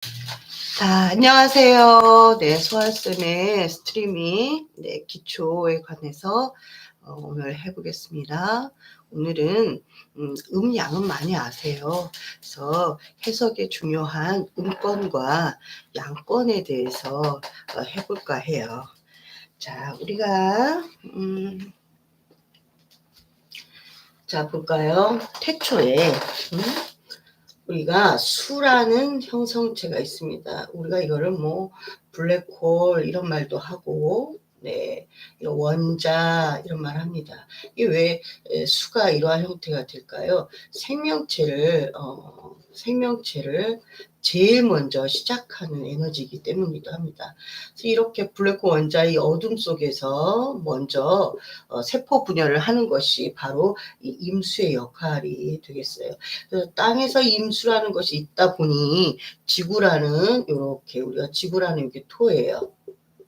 자, 안녕하세요. 네, 소아쌤의 스트리밍, 네, 기초에 관해서 오늘 해보겠습니다. 오늘은 음양은 많이 아세요. 그래서 해석에 중요한 음권과 양권에 대해서 해볼까 해요. 자, 우리가 자 볼까요? 태초에 우리가 수라는 형성체가 있습니다. 우리가 이거를 뭐 블랙홀 이런 말도 하고, 네, 이런 원자 이런 말 합니다. 이게 왜 수가 이러한 형태가 될까요? 생명체를 제일 먼저 시작하는 에너지이기 때문이기도 합니다. 그래서 이렇게 블랙홀 원자의 어둠 속에서 먼저 세포 분열을 하는 것이 바로 이 임수의 역할이 되겠어요. 그래서 땅에서 임수라는 것이 있다 보니 지구라는 이렇게 우리가 지구라는 이게 토예요.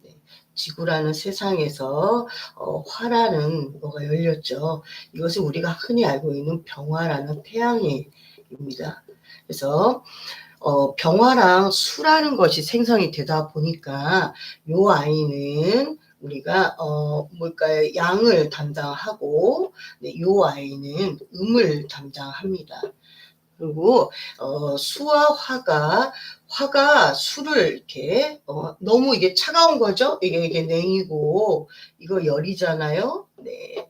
네. 지구라는 세상에서 화라는 뭐가 열렸죠. 이것을 우리가 흔히 알고 있는 병화라는 태양입니다. 그래서 병화랑 수라는 것이 생성이 되다 보니까 요 아이는 우리가 뭘까요? 양을 담당하고, 네, 요 아이는 음을 담당합니다. 그리고 수와 화가 수를 이렇게 너무 이게 차가운 거죠. 이게 냉이고 이거 열이잖아요. 네,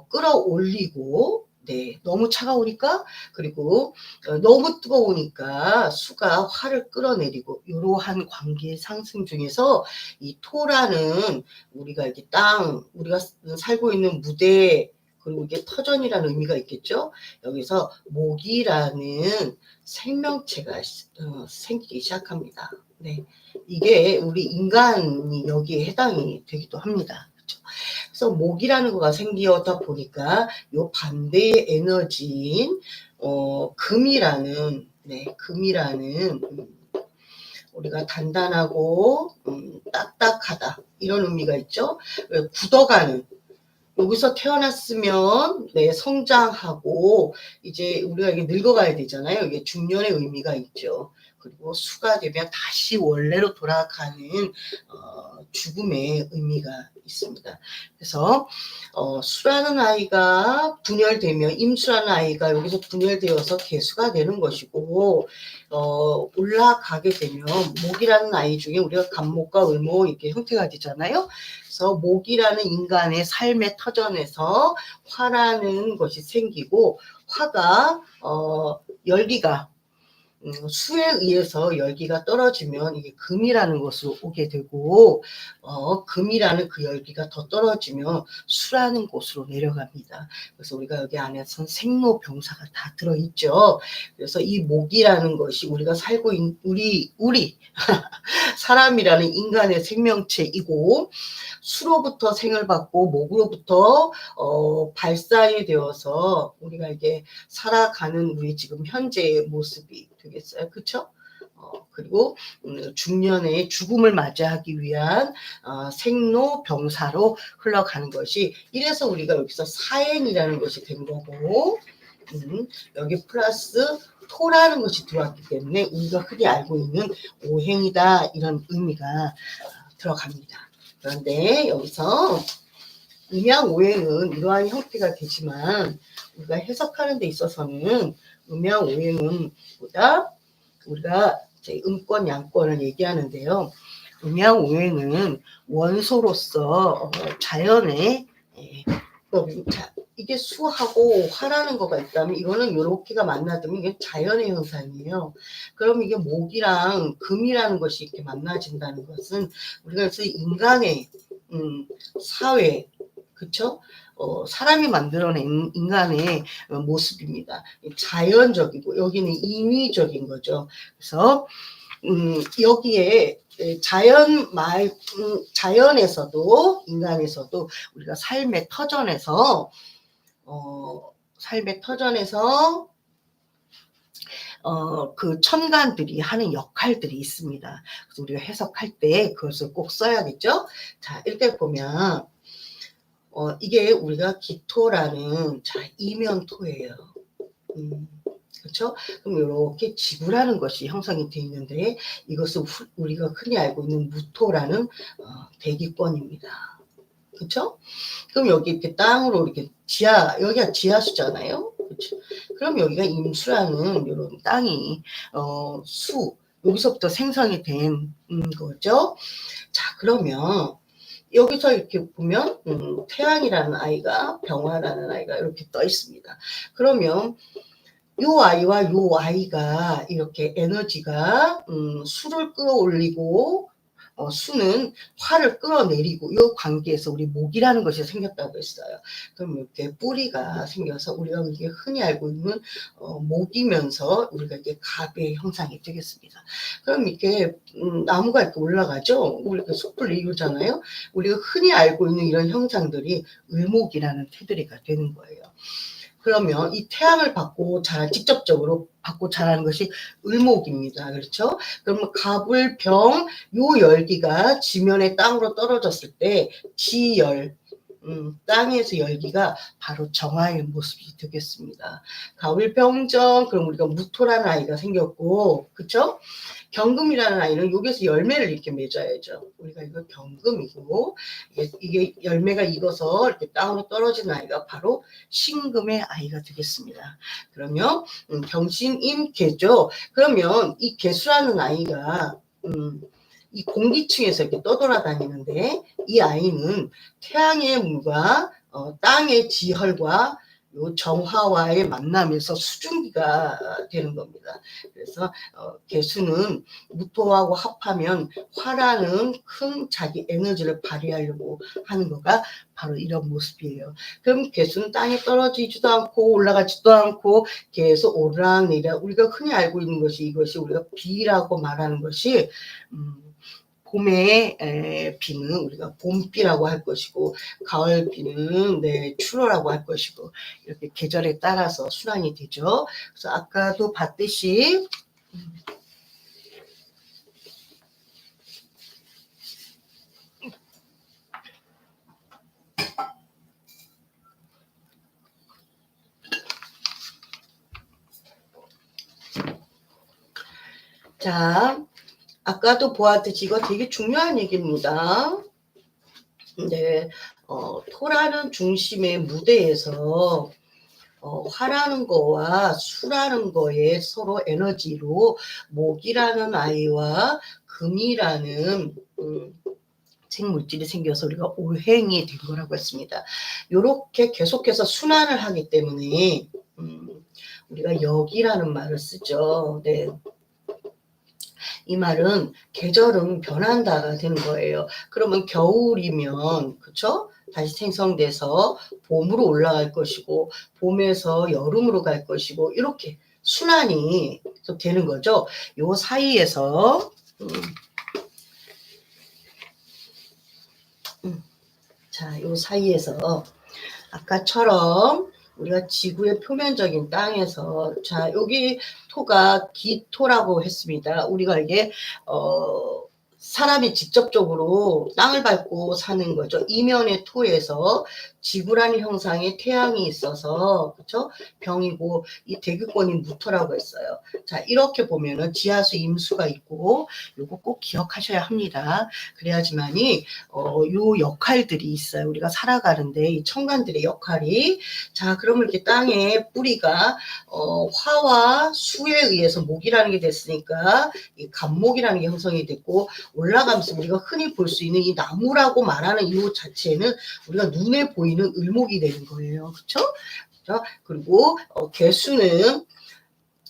끌어올리고. 네, 너무 차가우니까, 그리고 너무 뜨거우니까 수가 화를 끌어내리고, 이러한 관계 상승 중에서 이 토라는 우리가 이렇게 우리가 살고 있는 무대, 그리고 이게 터전이라는 의미가 있겠죠. 여기서 목이라는 생명체가 생기기 시작합니다. 네, 이게 우리 인간이 여기에 해당이 되기도 합니다. 그렇죠? 그래서 목이라는 거가 생기다 보니까 요 반대의 에너지인 금이라는, 네, 금이라는 우리가 단단하고 딱딱하다 이런 의미가 있죠. 굳어가는, 여기서 태어났으면 네, 성장하고 이제 우리가 이게 늙어가야 되잖아요. 이게 중년의 의미가 있죠. 그리고 수가 되면 다시 원래로 돌아가는 죽음의 의미가 있습니다. 그래서 수라는 아이가 분열되면, 임수라는 아이가 여기서 분열되어서 개수가 되는 것이고, 올라가게 되면 목이라는 아이 중에 우리가 간목과 을목 이렇게 형태가 되잖아요. 그래서 목이라는 인간의 삶의 터전에서 화라는 것이 생기고, 화가 열기가 수에 의해서 열기가 떨어지면 이게 금이라는 것으로 오게 되고, 금이라는 그 열기가 더 떨어지면 수라는 곳으로 내려갑니다. 그래서 우리가 여기 안에서는 생로병사가 다 들어있죠. 그래서 이 목이라는 것이 우리가 살고 있는 우리 사람이라는 인간의 생명체이고, 수로부터 생을 받고 목으로부터 발산이 되어서 우리가 이게 살아가는 우리 지금 현재의 모습이 되겠어요. 그렇죠? 그리고 중년의 죽음을 맞이하기 위한 생로병사로 흘러가는 것이, 이래서 우리가 여기서 사행이라는 것이 된 거고, 여기 플러스 토라는 것이 들어왔기 때문에 우리가 흔히 알고 있는 오행이다 이런 의미가 들어갑니다. 그런데 여기서 음양오행은 이러한 형태가 되지만 우리가 해석하는 데 있어서는 음양오행은 보다 우리가 이제 음권 양권을 얘기하는데요. 음양오행은 원소로서 자연의 이게 수하고 화라는 거가 있다면 이거는 요렇게가 만나면 이게 자연의 현상이에요. 그럼 이게 목이랑 금이라는 것이 이렇게 만나진다는 것은 우리가 그래서 인간의 사회, 그쵸? 사람이 만들어낸 인간의 모습입니다. 자연적이고 여기는 인위적인 거죠. 그래서 여기에 자연에서도 인간에서도 우리가 삶의 터전에서 그 천간들이 하는 역할들이 있습니다. 그래서 우리가 해석할 때 그것을 꼭 써야겠죠. 자, 이렇게 보면 이게 우리가 기토라는 이면토예요. 그렇죠? 그럼 이렇게 지구라는 것이 형성이 되어 있는데 이것은 우리가 흔히 알고 있는 무토라는 대기권입니다. 그렇죠? 그럼 여기 이렇게 땅으로 이렇게 여기가 지하수잖아요. 그렇죠? 그럼 여기가 임수라는 이런 땅이 여기서부터 생성이 된 거죠. 자, 그러면 여기서 이렇게 보면 태양이라는 아이가 병화라는 아이가 이렇게 떠 있습니다. 그러면 요 아이와 요 아이가 이렇게 에너지가 수를 끌어올리고 수는 화를 끌어내리고 이 관계에서 우리 목이라는 것이 생겼다고 했어요. 그럼 이렇게 뿌리가 생겨서 우리가 이게 흔히 알고 있는 목이면서 우리가 이게 갑의 형상이 되겠습니다. 그럼 이렇게 나무가 이렇게 올라가죠. 우리가 숲을 이루잖아요. 우리가 흔히 알고 있는 이런 형상들이 을목이라는 테두리가 되는 거예요. 그러면 이 태양을 직접적으로 받고 자라는 것이 을목입니다. 그렇죠? 그러면 갑을 병, 요 열기가 지면의 땅으로 떨어졌을 때 지열, 땅에서 열기가 바로 정화의 모습이 되겠습니다. 가을병정, 그럼 우리가 무토라는 아이가 생겼고, 그쵸? 경금이라는 아이는 여기서 열매를 이렇게 맺어야죠. 우리가 이거 경금이고, 이게 열매가 익어서 이렇게 땅으로 떨어지는 아이가 바로 신금의 아이가 되겠습니다. 그러면, 경신임계죠. 그러면 이 계수라는 아이가, 이 공기층에서 이렇게 떠돌아다니는데 이 아이는 태양의 물과 땅의 지혈과 요 정화와의 만남에서 수증기가 되는 겁니다. 그래서 개수는 무토하고 합하면 화라는 큰 자기 에너지를 발휘하려고 하는 거가 바로 이런 모습이에요. 그럼 개수는 땅에 떨어지지도 않고 올라가지도 않고 계속 오르락내리락 우리가 흔히 알고 있는 것이 이것이 우리가 비라고 말하는 것이 봄의 비는 우리가 봄비라고 할 것이고 가을 비는 추로라고 할 것이고 이렇게 계절에 따라서 순환이 되죠. 그래서 아까도 봤듯이 자, 아까도 보았듯이 이거 되게 중요한 얘기입니다. 네, 토라는 중심의 무대에서 화라는 거와 수라는 거에 서로 에너지로 목이라는 아이와 금이라는 생물질이 생겨서 우리가 오행이 된 거라고 했습니다. 이렇게 계속해서 순환을 하기 때문에 우리가 역이라는 말을 쓰죠. 네. 이 말은 계절은 변한다가 되는 거예요. 그러면 겨울이면 그쵸? 다시 생성돼서 봄으로 올라갈 것이고 봄에서 여름으로 갈 것이고 이렇게 순환이 되는 거죠. 요 사이에서 자, 요 사이에서 아까처럼 우리가 지구의 표면적인 땅에서 자 여기 토가 기토라고 했습니다. 우리가 이게 사람이 직접적으로 땅을 밟고 사는 거죠. 이면의 토에서 지구라는 형상의 태양이 있어서 그렇죠? 병이고 이 대기권이 무토라고 했어요. 자 이렇게 보면은 지하수 임수가 있고 요거 꼭 기억하셔야 합니다. 그래야지만이 요 역할들이 있어요. 우리가 살아가는데 이 천간들의 역할이 자 그러면 이렇게 땅에 뿌리가 화와 수에 의해서 목이라는 게 됐으니까 이 간목이라는 게 형성이 됐고 올라가면서 우리가 흔히 볼 수 있는 이 나무라고 말하는 이 자체는 우리가 눈에 보이는 을목이 되는 거예요. 그렇죠? 그리고 개수는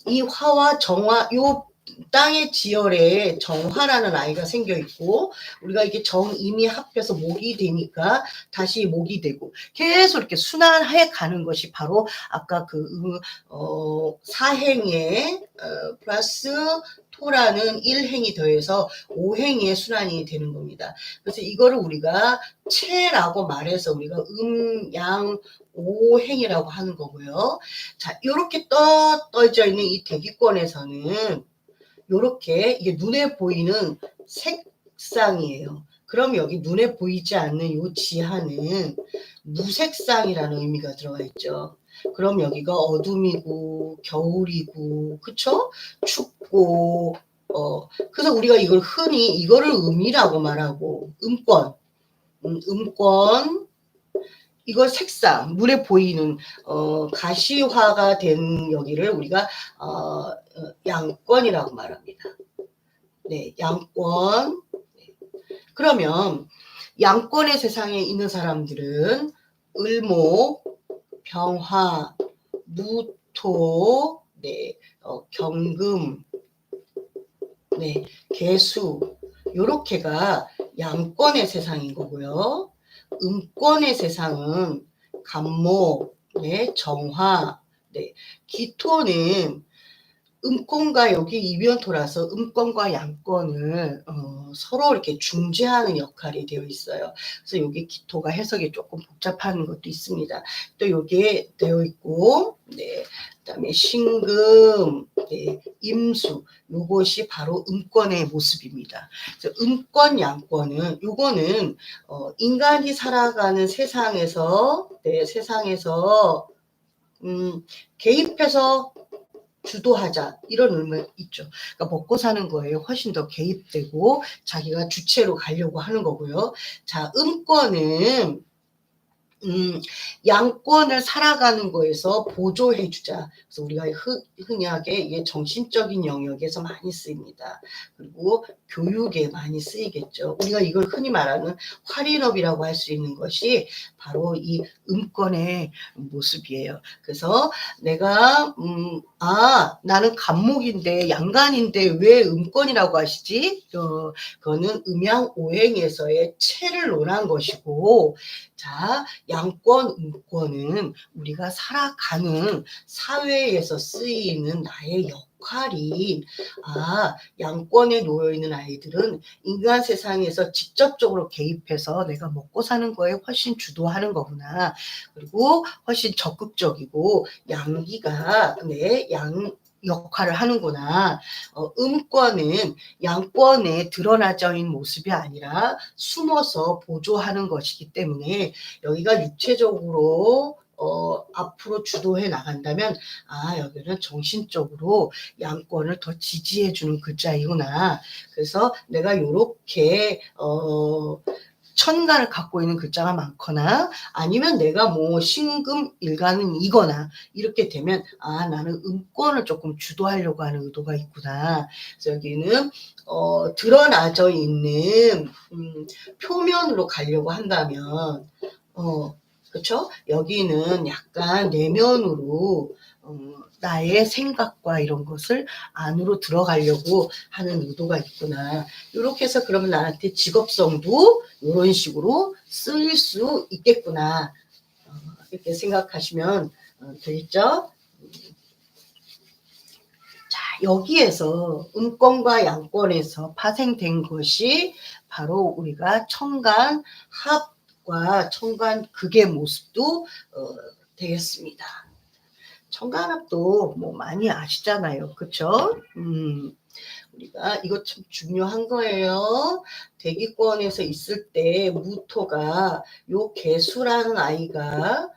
이 화와 정화 요 땅의 지열에 정화라는 아이가 생겨 있고 우리가 이게 정임이 합해서 목이 되니까 다시 목이 되고 계속 이렇게 순환해 가는 것이 바로 아까 그 사행에 플러스 토라는 1행이 더해서 5행의 순환이 되는 겁니다. 그래서 이거를 우리가 체라고 말해서 우리가 양, 5행이라고 하는 거고요. 자, 이렇게 떠져 있는 이 대기권에서는 요렇게 이게 눈에 보이는 색상이에요. 그럼 여기 눈에 보이지 않는 요 지하는 무색상이라는 의미가 들어가 있죠. 그럼 여기가 어둠이고 겨울이고 그쵸? 춥고 그래서 우리가 이걸 흔히 이거를 음이라고 말하고 음권 이걸 색상 물에 보이는 가시화가 된 여기를 우리가 양권이라고 말합니다. 네, 양권. 그러면 양권의 세상에 있는 사람들은 을목, 병화, 무토, 네, 경금, 네, 개수 요렇게가 양권의 세상인 거고요. 음권의 세상은 간목, 네, 정화, 네, 기토는 음권과 여기 이변토라서 음권과 양권을 서로 이렇게 중재하는 역할이 되어 있어요. 그래서 여기 기토가 해석이 조금 복잡한 것도 있습니다. 또 여기에 되어 있고, 네, 그다음에 신금, 네, 임수, 요것이 바로 음권의 모습입니다. 그래서 음권, 양권은 요거는 인간이 살아가는 세상에서, 네, 세상에서 개입해서 주도하자 이런 의미 있죠. 그러니까 먹고 사는 거에 훨씬 더 개입되고 자기가 주체로 가려고 하는 거고요. 자, 음권은 양권을 살아가는 거에서 보조해주자. 그래서 우리가 흔히하게 이게 정신적인 영역에서 많이 쓰입니다. 그리고 교육에 많이 쓰이겠죠. 우리가 이걸 흔히 말하는 활인업이라고 할 수 있는 것이 바로 이 음권의 모습이에요. 그래서 내가 나는 간목인데 양간인데 왜 음권이라고 하시지? 그거는 음양오행에서의 체를 논한 것이고, 자, 양권, 음권은 우리가 살아가는 사회에서 쓰이는 나의 역할이 양권에 놓여있는 아이들은 인간 세상에서 직접적으로 개입해서 내가 먹고 사는 거에 훨씬 주도하는 거구나. 그리고 훨씬 적극적이고 양기가 역할을 하는구나. 음권은 양권에 드러나져 있는 모습이 아니라 숨어서 보조하는 것이기 때문에 여기가 육체적으로 앞으로 주도해 나간다면 여기는 정신적으로 양권을 더 지지해 주는 글자이구나. 그래서 내가 요렇게 천간을 갖고 있는 글자가 많거나 아니면 내가 뭐 신금 일간은 이거나 이렇게 되면 나는 음권을 조금 주도하려고 하는 의도가 있구나. 그래서 여기는 드러나져 있는 표면으로 가려고 한다면 그렇죠? 여기는 약간 내면으로 나의 생각과 이런 것을 안으로 들어가려고 하는 의도가 있구나. 이렇게 해서 그러면 나한테 직업성도 이런 식으로 쓰일 수 있겠구나. 이렇게 생각하시면 되겠죠? 자, 여기에서 음권과 양권에서 파생된 것이 바로 우리가 천간 합과 천간 극의 모습도 되겠습니다. 천간합도 뭐 많이 아시잖아요. 그쵸? 우리가 이거 참 중요한 거예요. 대기권에서 있을 때 무토가 요 개수라는 아이가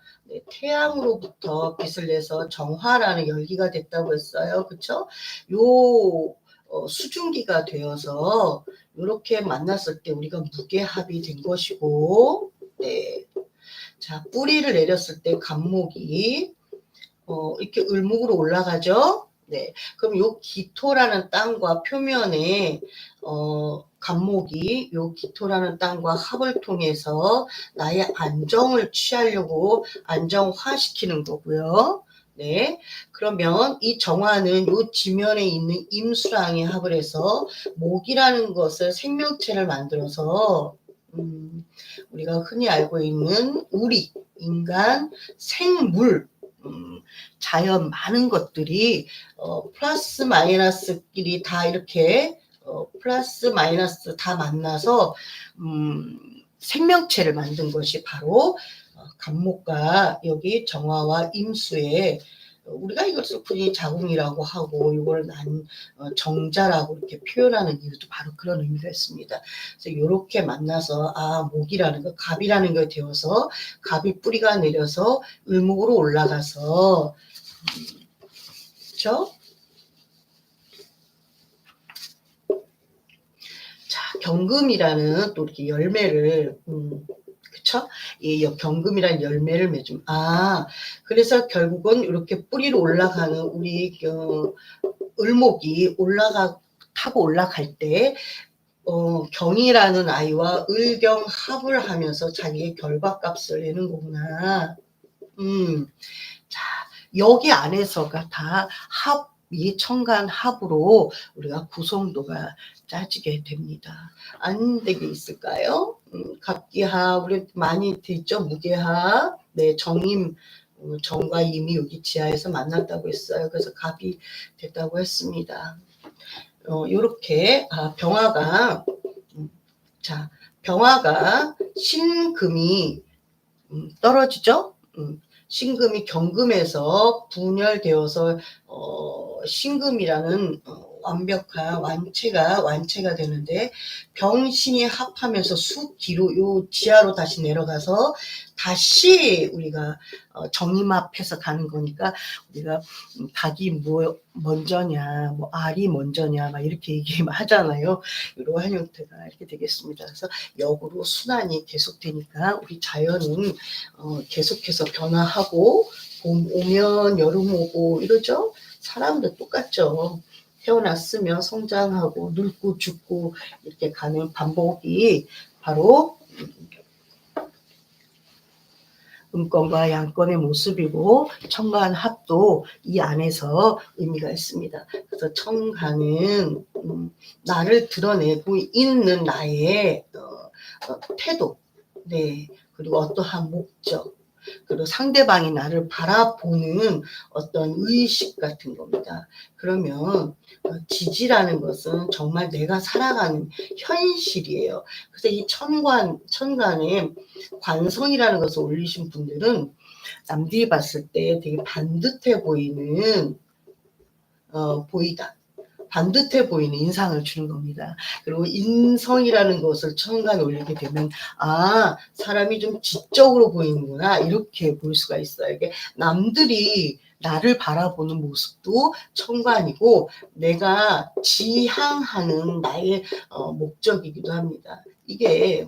태양으로부터 빛을 내서 정화라는 열기가 됐다고 했어요. 그쵸? 요 수중기가 되어서 이렇게 만났을 때 우리가 무게합이 된 것이고, 네. 자, 뿌리를 내렸을 때 간목이 이렇게 을목으로 올라가죠. 네. 그럼 요 기토라는 땅과 표면에 간목이 요 기토라는 땅과 합을 통해서 나의 안정을 취하려고 안정화시키는 거고요. 네. 그러면 이 정화는 요 지면에 있는 임수랑의 합을 해서 목이라는 것을 생명체를 만들어서 우리가 흔히 알고 있는 우리, 인간, 생물, 자연 많은 것들이 플러스 마이너스끼리 다 이렇게 플러스 마이너스 다 만나서 생명체를 만든 것이 바로 간목과 여기 정화와 임수의 우리가 이것을 흔히 자궁이라고 하고 이걸 정자라고 이렇게 표현하는 이유도 바로 그런 의미가 있습니다. 그래서 이렇게 만나서 목이라는 거, 갑이라는 게 되어서 갑이 뿌리가 내려서 을목으로 올라가서 그렇죠? 자, 경금이라는 또 이렇게 열매를 그쵸? 이 경금이란 열매를 맺음. 그래서 결국은 이렇게 뿌리로 올라가는 우리 을목이 타고 올라갈 때 경이라는 아이와 을경합을 하면서 자기의 결과값을 내는 거구나. 자, 여기 안에서가 다 이 천간 합으로 우리가 구성도가 짜지게 됩니다. 안 되게 있을까요? 갑기합, 우리 많이 듣죠? 무게합, 네, 정임, 정과 임이 여기 지하에서 만났다고 했어요. 그래서 갑이 됐다고 했습니다. 요렇게, 병화가, 자, 병화가 신금이 떨어지죠? 신금이 경금에서 분열되어서 신금이라는 완벽한 완체가 되는데 병신이 합하면서 수기로 요 지하로 다시 내려가서 다시 우리가 정임합해서 가는 거니까 우리가 닭이 먼저냐 뭐 알이 먼저냐 막 이렇게 얘기하잖아요. 이러한 형태가 이렇게 되겠습니다. 그래서 역으로 순환이 계속되니까 우리 자연은 계속해서 변화하고 봄 오면 여름 오고 이러죠. 사람도 똑같죠. 태어났으면 성장하고 늙고 죽고 이렇게 가는 반복이 바로 음권과 양권의 모습이고 천간합도 이 안에서 의미가 있습니다. 그래서 천간은 나를 드러내고 있는 나의 태도, 네, 그리고 어떠한 목적, 그리고 상대방이 나를 바라보는 어떤 의식 같은 겁니다. 그러면 지지라는 것은 정말 내가 살아가는 현실이에요. 그래서 이 천간에 관성이라는 것을 올리신 분들은 남들이 봤을 때 되게 반듯해 보이는 반듯해 보이는 인상을 주는 겁니다. 그리고 인성이라는 것을 천간에 올리게 되면 사람이 좀 지적으로 보이는구나 이렇게 볼 수가 있어요. 이게 남들이 나를 바라보는 모습도 천간이고 내가 지향하는 나의 목적이기도 합니다. 이게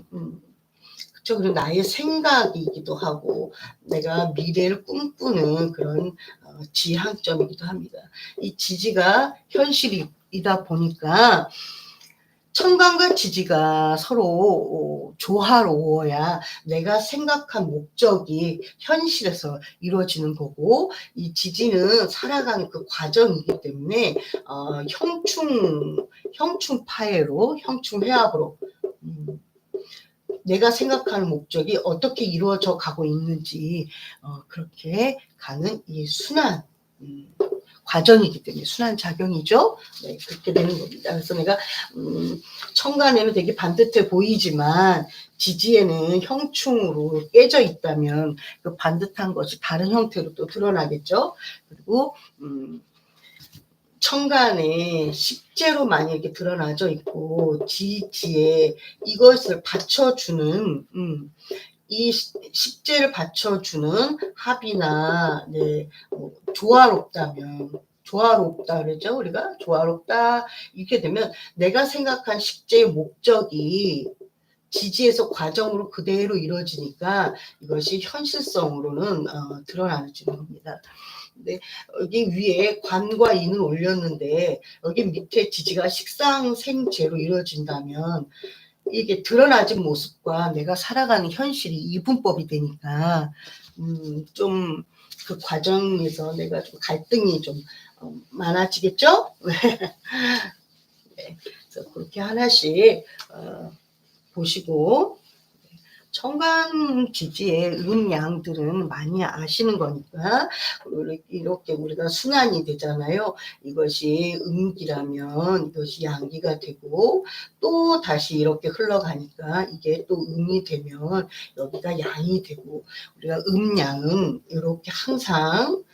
그쵸. 그리고 나의 생각이기도 하고 내가 미래를 꿈꾸는 그런 지향점이기도 합니다. 이 지지가 현실이다 보니까 천간과 지지가 서로 조화로워야 내가 생각한 목적이 현실에서 이루어지는 거고 이 지지는 살아가는 그 과정이기 때문에 형충파해로 형충회합으로 내가 생각하는 목적이 어떻게 이루어져 가고 있는지 그렇게 가는 이 순환 과정이기 때문에 순환작용이죠. 네, 그렇게 되는 겁니다. 그래서 내가 천간에는 되게 반듯해 보이지만 지지에는 형충으로 깨져 있다면 그 반듯한 것이 다른 형태로 또 드러나겠죠. 그리고 천간에 식재로 만약에 드러나져 있고 지지에 이것을 받쳐주는 이 식재를 받쳐주는 합이나 조화롭다 그러죠. 우리가 조화롭다 이렇게 되면 내가 생각한 식재의 목적이 지지에서 과정으로 그대로 이루어지니까 이것이 현실성으로는 드러나는 겁니다. 근데 여기 위에 관과 인을 올렸는데 여기 밑에 지지가 식상생재로 이루어진다면 이게 드러나진 모습과 내가 살아가는 현실이 이분법이 되니까 좀 그 과정에서 내가 좀 갈등이 좀 많아지겠죠? 네. 그래서 그렇게 하나씩 보시고 천간 지지의 음양들은 많이 아시는 거니까 이렇게 우리가 순환이 되잖아요. 이것이 음기라면 이것이 양기가 되고 또 다시 이렇게 흘러가니까 이게 또 음이 되면 여기가 양이 되고 우리가 음양은 이렇게 항상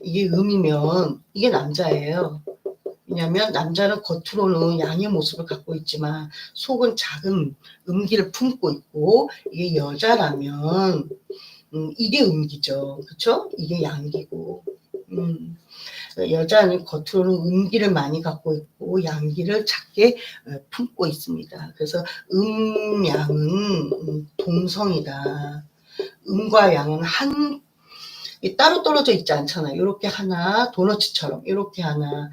이게 음이면 이게 남자예요. 왜냐하면 남자는 겉으로는 양의 모습을 갖고 있지만 속은 작은 음기를 품고 있고, 이게 여자라면 이게 음기죠. 그쵸? 이게 양기고. 여자는 겉으로는 음기를 많이 갖고 있고 양기를 작게 품고 있습니다. 그래서 양은 동성이다. 음과 양은 따로 떨어져 있지 않잖아요. 이렇게 하나, 도너츠처럼 이렇게 하나.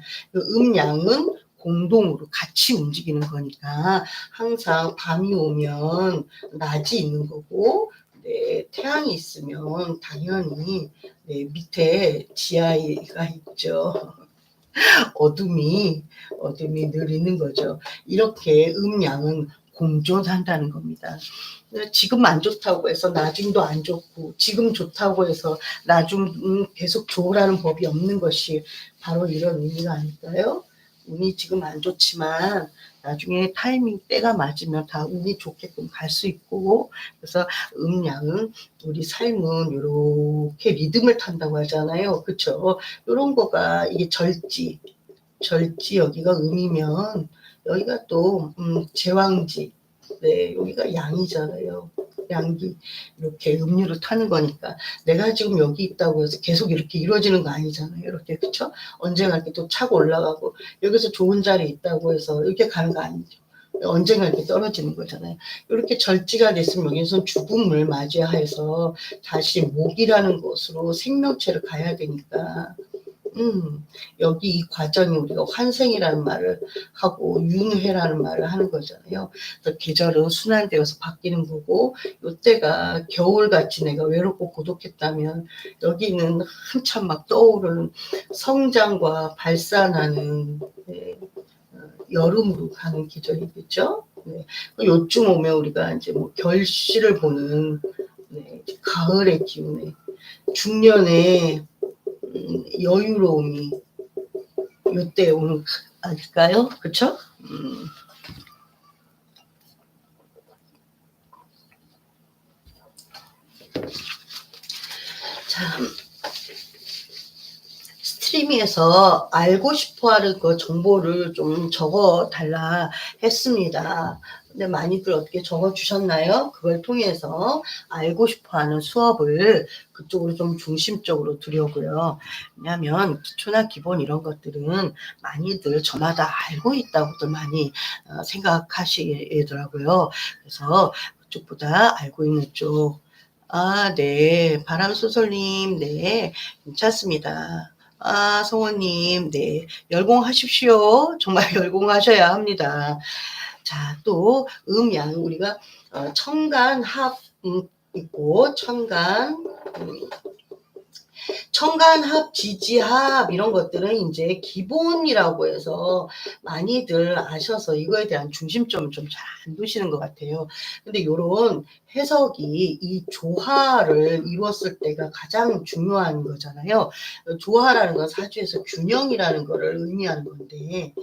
양은 공동으로 같이 움직이는 거니까 항상 밤이 오면 낮이 있는 거고, 네, 태양이 있으면 당연히 네, 밑에 지하가 있죠. 어둠이 늘 있는 거죠. 이렇게 양은 공존한다는 겁니다. 지금 안 좋다고 해서 나중도 안 좋고, 지금 좋다고 해서 나중 계속 좋으라는 법이 없는 것이 바로 이런 의미가 아닐까요? 운이 지금 안 좋지만 나중에 타이밍 때가 맞으면 다 운이 좋게끔 갈 수 있고, 그래서 양은 우리 삶은 이렇게 리듬을 탄다고 하잖아요. 그쵸? 이런 거가 이게 절지 여기가 음이면 여기가 또 제왕지, 네, 여기가 양이잖아요. 양기 이렇게 음유를 타는 거니까 내가 지금 여기 있다고 해서 계속 이렇게 이루어지는 거 아니잖아요. 이렇게 그쵸? 언젠가 이렇게 또 차고 올라가고, 여기서 좋은 자리에 있다고 해서 이렇게 가는 거 아니죠. 언젠가 이렇게 떨어지는 거잖아요. 이렇게 절지가 됐으면 여기서 죽음을 맞이해서 다시 목이라는 것으로 생명체를 가야 되니까, 여기 이 과정이 우리가 환생이라는 말을 하고 윤회라는 말을 하는 거잖아요. 그래서 계절은 순환되어서 바뀌는 거고, 이때가 겨울같이 내가 외롭고 고독했다면 여기는 한참 막 떠오르는 성장과 발산하는, 네, 여름으로 가는 계절이겠죠. 네. 요쯤 오면 우리가 이제 뭐 결실을 보는, 네, 가을의 기운에 중년의 여유로움이 요때 오는 아닐까요? 그쵸? 자, 스트리밍에서 알고 싶어하는 그 정보를 좀 적어 달라 했습니다. 근데 많이들 어떻게 적어 주셨나요? 그걸 통해서 알고 싶어하는 수업을 그쪽으로 좀 중심적으로 두려고요. 왜냐하면 기초나 기본 이런 것들은 많이들 저마다 알고 있다고들 많이 생각하시더라고요. 그래서 그쪽보다 알고 있는 쪽. 아, 네. 바람소설님, 네. 괜찮습니다. 아, 성원님, 네. 열공하십시오. 정말 열공하셔야 합니다. 자, 또, 양, 우리가, 청간, 합, 있고, 청간합, 지지합 이런 것들은 이제 기본이라고 해서 많이들 아셔서 이거에 대한 중심점을 좀 잘 안 두시는 것 같아요. 근데 요런 해석이 이 조화를 이루었을 때가 가장 중요한 거잖아요. 조화라는 건 사주에서 균형이라는 거를 의미하는 건데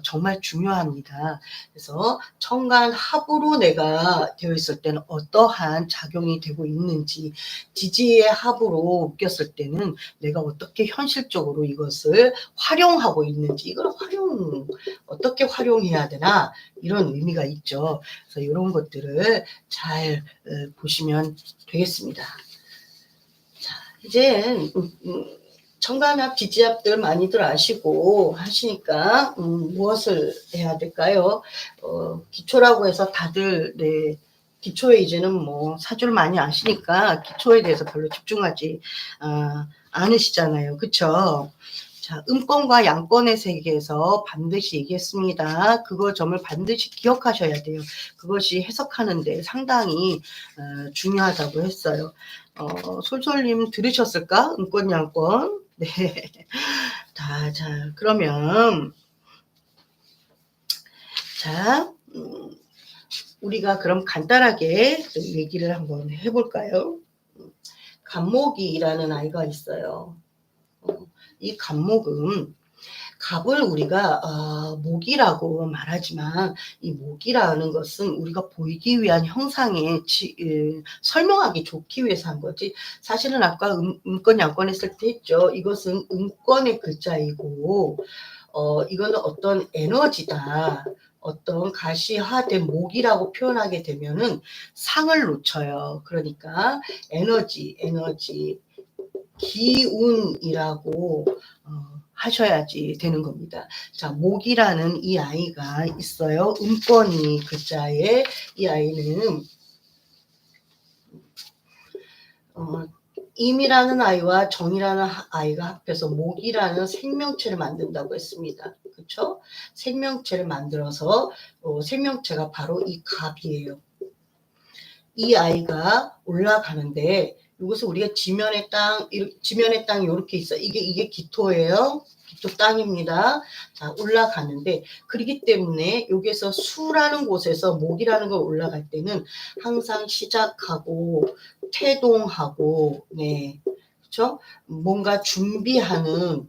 정말 중요합니다. 그래서 청간합으로 내가 되어 있을 때는 어떠한 작용이 되고 있는지, 지지의 합으로 묶였을 때는 내가 어떻게 현실적으로 이것을 활용하고 있는지, 이걸 어떻게 활용해야 되나, 이런 의미가 있죠. 그래서 이런 것들을 잘 보시면 되겠습니다. 자, 이제 청간합, 지지합들 많이들 아시고 하시니까 무엇을 해야 될까요? 기초라고 해서 다들, 네, 기초에 이제는 뭐 사주를 많이 아시니까 기초에 대해서 별로 집중하지 않으시잖아요. 그쵸? 자, 음권과 양권의 세계에서 반드시 얘기했습니다. 그거 점을 반드시 기억하셔야 돼요. 그것이 해석하는데 상당히 중요하다고 했어요. 솔솔님 들으셨을까? 음권, 양권. 네. 자, 그러면, 자, 우리가 그럼 간단하게 얘기를 한번 해볼까요? 간목이라는 아이가 있어요. 이 간목은 갑을 우리가 목이라고 말하지만 이 목이라는 것은 우리가 보이기 위한 형상에 설명하기 좋기 위해서 한 거지. 사실은 아까 음권 양권 했을 때 했죠. 이것은 음권의 글자이고 이거는 어떤 에너지다. 어떤 가시화된 목이라고 표현하게 되면은 상을 놓쳐요. 그러니까 에너지, 기운이라고 하셔야지 되는 겁니다. 자, 목이라는 이 아이가 있어요. 음권이 글자에 이 아이는 임이라는 아이와 정이라는 아이가 합해서 목이라는 생명체를 만든다고 했습니다. 그렇죠? 생명체를 만들어서 생명체가 바로 이 갑이에요. 이 아이가 올라가는데 이것을 우리가 지면의 땅 이렇게 있어. 이게 기토예요. 기토 땅입니다. 자, 올라가는데 그렇기 때문에 여기서 수라는 곳에서 목이라는 걸 올라갈 때는 항상 시작하고 태동하고 그렇죠? 뭔가 준비하는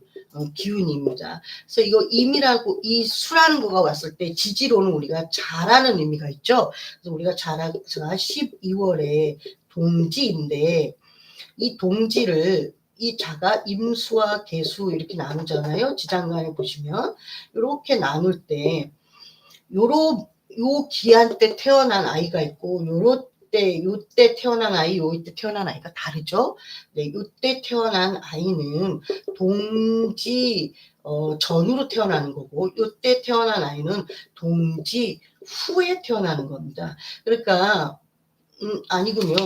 기운입니다. 그래서 이거 임이라고 이 수라는 거가 왔을 때 지지로는 우리가 잘하는 의미가 있죠. 그래서 우리가 제가 12월에 동지인데 이 동지를 이 자가 임수와 개수 이렇게 나누잖아요. 지장간에 보시면 이렇게 나눌 때 요 기한 때 태어난 아이가 있고 요때 태어난 아이, 요때 태어난 아이가 다르죠. 네, 요때 태어난 아이는 동지 전후로 태어나는 거고, 요때 태어난 아이는 동지 후에 태어나는 겁니다. 그러니까 아니군요.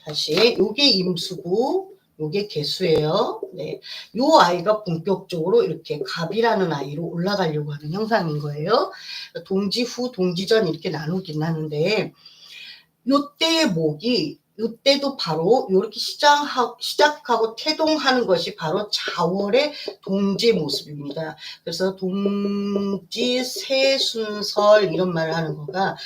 다시 요게 임수고 요게 개수예요. 네, 요 아이가 본격적으로 이렇게 갑이라는 아이로 올라가려고 하는 형상인 거예요. 동지 후, 동지 전 이렇게 나누긴 하는데 요때의 목이 요때도 바로 이렇게 시작하고 태동하는 것이 바로 자월의 동지의 모습입니다. 그래서 동지, 새순설 이런 말을 하는 거가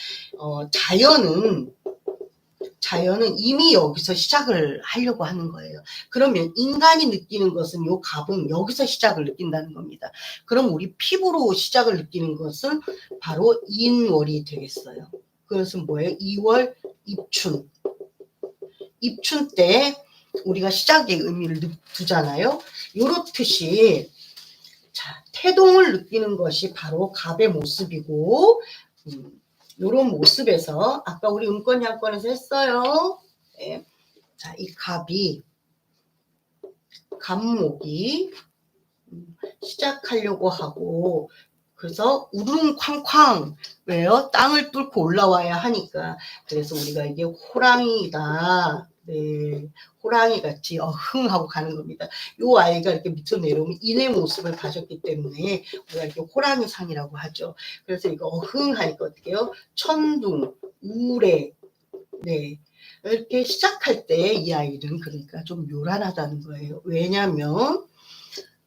자연은 이미 여기서 시작을 하려고 하는 거예요. 그러면 인간이 느끼는 것은 요 갑은 여기서 시작을 느낀다는 겁니다. 그럼 우리 피부로 시작을 느끼는 것은 바로 인월이 되겠어요. 그것은 뭐예요? 2월 입춘. 입춘 때 우리가 시작의 의미를 두잖아요. 요렇듯이 자, 태동을 느끼는 것이 바로 갑의 모습이고 요런 모습에서 아까 우리 음권 양권에서 했어요. 네. 자, 이 갑목이 시작하려고 하고 그래서 우릉쾅쾅 왜요? 땅을 뚫고 올라와야 하니까. 그래서 우리가 이게 호랑이다. 네, 호랑이 같이 어흥 하고 가는 겁니다. 요 아이가 이렇게 밑으로 내려오면 인의 모습을 가졌기 때문에 우리가 이렇게 호랑이 상이라고 하죠. 그래서 이거 어흥 하니까 어떻게 해요? 천둥, 우레, 네. 이렇게 시작할 때 이 아이는 그러니까 좀 요란하다는 거예요. 왜냐면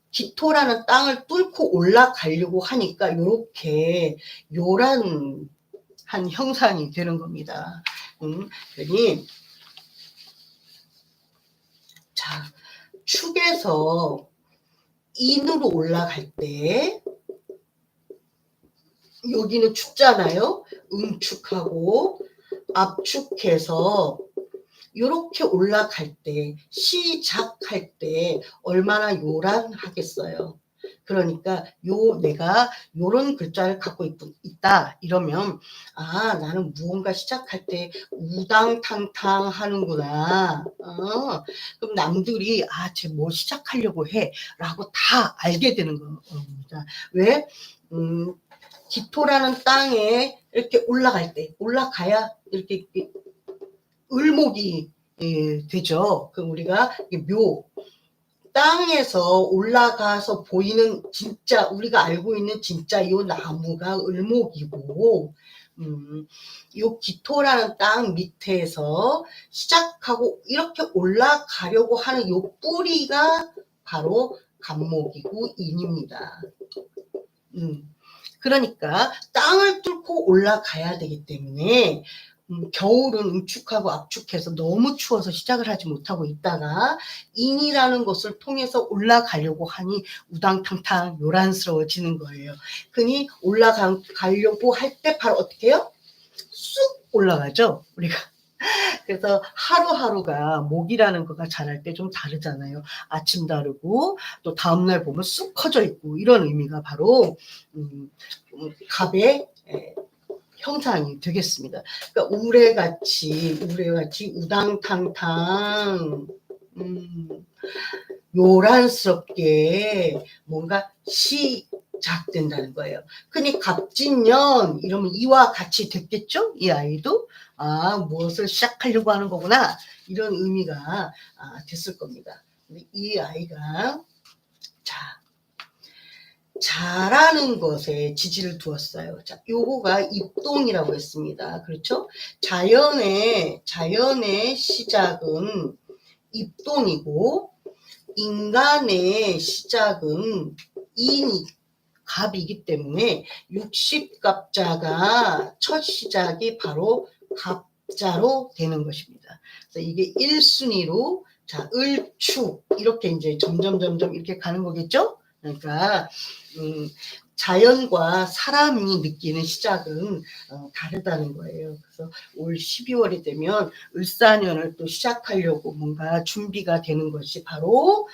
기토라는 땅을 뚫고 올라가려고 하니까 이렇게 요란한 형상이 되는 겁니다. 그러니 자, 축에서 인으로 올라갈 때 여기는 축잖아요. 응축하고 압축해서 이렇게 올라갈 때 시작할 때 얼마나 요란하겠어요. 그러니까 내가 요런 글자를 갖고 있다 이러면 나는 무언가 시작할 때 우당탕탕 하는구나. 그럼 남들이 쟤 뭐 시작하려고 해 라고 다 알게 되는 겁니다. 왜? 기토라는 땅에 이렇게 올라가야 이렇게 을목이 되죠. 그 우리가 땅에서 올라가서 보이는 진짜 우리가 알고 있는 진짜 요 나무가 을목이고 요 기토라는 땅 밑에서 시작하고 이렇게 올라가려고 하는 요 뿌리가 바로 갑목이고 인입니다. 그러니까 땅을 뚫고 올라가야 되기 때문에 겨울은 응축하고 압축해서 너무 추워서 시작을 하지 못하고 있다가 인이라는 것을 통해서 올라가려고 하니 우당탕탕 요란스러워지는 거예요. 그니 올라가려고 할 때 바로 어떻게 해요? 쑥 올라가죠, 우리가. 그래서 하루하루가 목이라는 거가 자랄 때 좀 다르잖아요. 아침 다르고 또 다음날 보면 쑥 커져 있고 이런 의미가 바로 갑의 형상이 되겠습니다. 그러니까 우레같이 우당탕탕 요란스럽게 뭔가 시작된다는 거예요. 그니 갑진년 이러면 이와 같이 됐겠죠? 이 아이도 무엇을 시작하려고 하는 거구나 이런 의미가 됐을 겁니다. 이 아이가 자라는 것에 지지를 두었어요. 자, 요거가 입동이라고 했습니다. 그렇죠? 자연의 시작은 입동이고 인간의 시작은 갑이기 때문에 60갑자가 첫 시작이 바로 갑자로 되는 것입니다. 그래서 이게 1순위로 을축 이렇게 이제 점점 이렇게 가는 거겠죠? 그러니까 자연과 사람이 느끼는 시작은 다르다는 거예요. 그래서 올 12월이 되면 을사년을 또 시작하려고 뭔가 준비가 되는 것이 바로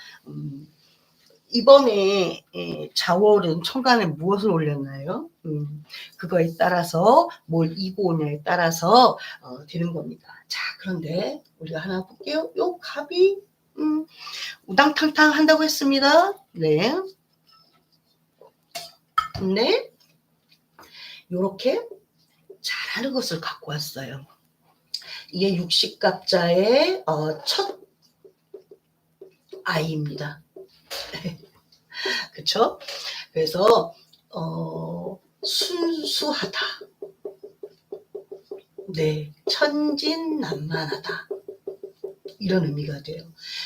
이번에 자월은 천간에 무엇을 올렸나요? 그거에 따라서 뭘 이고 오냐에 따라서 되는 겁니다. 자, 그런데 우리가 하나 볼게요. 요 갑이 우당탕탕 한다고 했습니다. 네. 네. 요렇게 잘하는 것을 갖고 왔어요. 이게 60갑자의 첫 아이입니다. 그쵸? 그래서 순수하다. 네, 천진난만하다. 이런 의미가 돼요.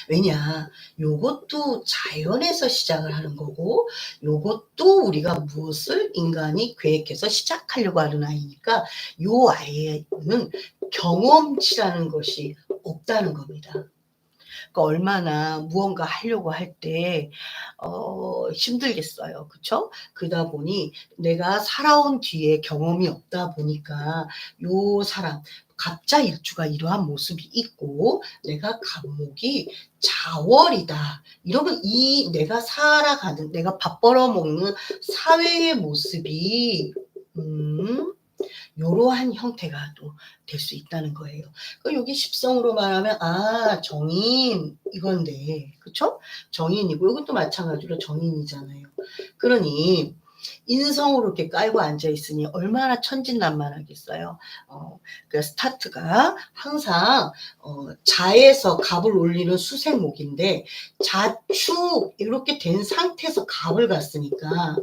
왜냐, 요것도 자연에서 시작을 하는 거고 요것도 우리가 무엇을 인간이 계획해서 시작하려고 하는 아이니까 요 아이는 경험치라는 것이 없다는 겁니다. 그러니까 얼마나 무언가 하려고 할 때 힘들겠어요. 그쵸? 그러다 보니 내가 살아온 뒤에 경험이 없다 보니까 요 사람 갑자 일주가 이러한 모습이 있고 내가 갑목이 자월이다. 이러면 이 내가 살아가는 내가 밥 벌어먹는 사회의 모습이 요러한 형태가 또 될 수 있다는 거예요. 여기 십성으로 말하면 정인 이건데 그쵸? 정인이고 이것도 마찬가지로 정인이잖아요. 그러니 인성으로 이렇게 깔고 앉아 있으니 얼마나 천진난만하겠어요. 그 스타트가 항상 자에서 갑을 올리는 수생목인데 자축 이렇게 된 상태에서 갑을 갔으니까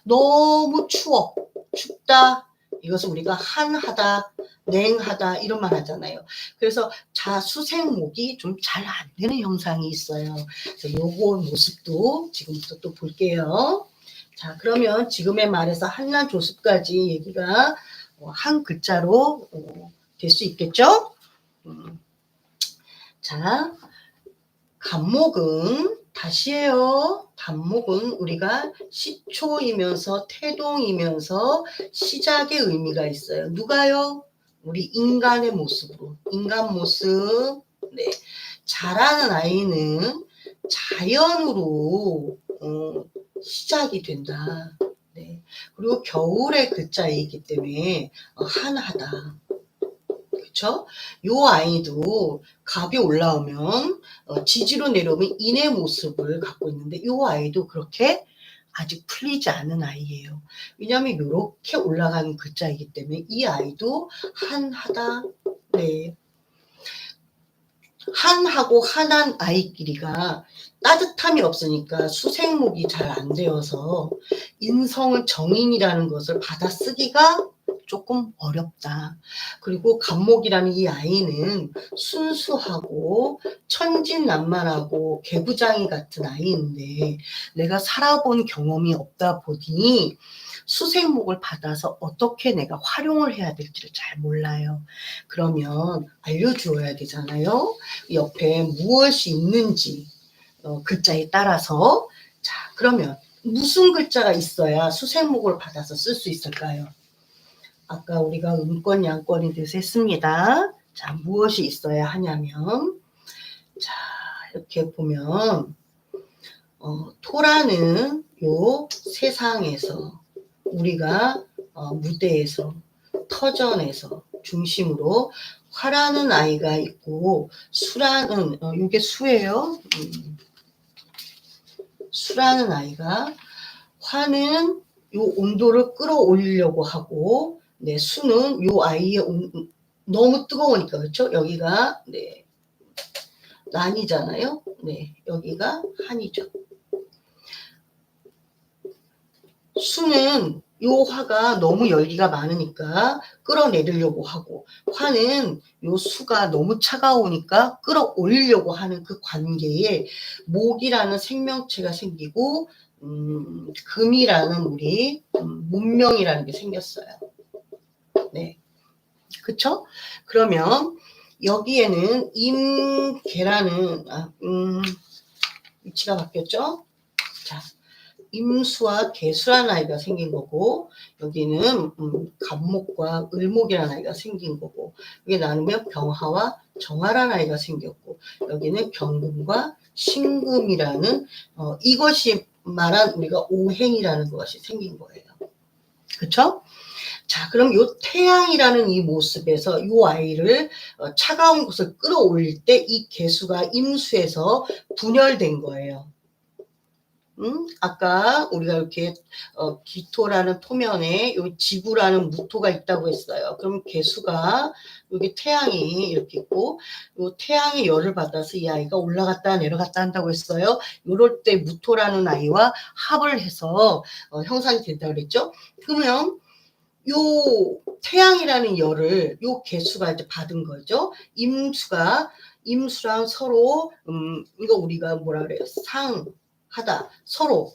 너무 춥다. 이것은 우리가 한하다, 냉하다 이런 말 하잖아요. 그래서 자수생목이 좀 잘 안 되는 형상이 있어요. 그래서 요거 모습도 지금부터 또 볼게요. 자, 그러면 지금의 말에서 한란조습까지 얘기가 한 글자로 될 수 있겠죠? 자, 갑목은 다시 해요. 갑목은 우리가 시초이면서 태동이면서 시작의 의미가 있어요. 누가요? 우리 인간의 모습으로. 인간 모습. 네. 자라는 아이는 자연으로 시작이 된다. 네. 그리고 겨울의 글자이기 때문에 한하다. 그쵸? 요 아이도 갑이 올라오면 지지로 내려오면 인의 모습을 갖고 있는데 요 아이도 그렇게 아직 풀리지 않은 아이예요. 왜냐하면 이렇게 올라가는 글자이기 때문에 이 아이도 한하다. 네. 한하고 한한 아이끼리가 따뜻함이 없으니까 수생목이 잘 안 되어서 인성을 정인이라는 것을 받아쓰기가 조금 어렵다. 그리고 갑목이라는 이 아이는 순수하고 천진난만하고 개구장이 같은 아이인데 내가 살아본 경험이 없다 보니 수생목을 받아서 어떻게 내가 활용을 해야 될지를 잘 몰라요. 그러면 알려주어야 되잖아요. 옆에 무엇이 있는지 글자에 따라서. 자, 그러면 무슨 글자가 있어야 수생목을 받아서 쓸 수 있을까요? 아까 우리가 음권, 양권에 대해서 했습니다. 자, 무엇이 있어야 하냐면, 자, 이렇게 보면 토라는 요 세상에서 우리가 무대에서 터전에서 중심으로 화라는 아이가 있고 수라는 이게 수예요. 수라는 아이가 화는 요 온도를 끌어올리려고 하고 네 수는 요 아이의 너무 뜨거우니까 그렇죠? 여기가 네 난이잖아요. 네 여기가 한이죠. 수는 요 화가 너무 열기가 많으니까 끌어내리려고 하고 화는 요 수가 너무 차가우니까 끌어올리려고 하는 그 관계에 목이라는 생명체가 생기고 금이라는 우리 문명이라는 게 생겼어요. 네, 그쵸? 그러면 여기에는 임계라는 위치가 바뀌었죠? 자. 임수와 개수라는 아이가 생긴 거고 여기는 갑목과 을목이라는 아이가 생긴 거고 여기 나누면 병화와 정화라는 아이가 생겼고 여기는 경금과 신금이라는 이것이 말한 우리가 오행이라는 것이 생긴 거예요. 그쵸? 자, 그럼 요 태양이라는 이 모습에서 요 아이를 차가운 곳을 끌어올릴 때 이 개수가 임수에서 분열된 거예요. 아까 우리가 이렇게 기토라는 토면에 요 지구라는 무토가 있다고 했어요. 그럼 개수가 여기 태양이 이렇게 있고 요 태양의 열을 받아서 이 아이가 올라갔다 내려갔다 한다고 했어요. 요럴 때 무토라는 아이와 합을 해서 형성이 된다고 그랬죠. 그러면 요 태양이라는 열을 요 개수가 이제 받은 거죠. 임수랑 서로 이거 우리가 뭐라 그래요? 하다 서로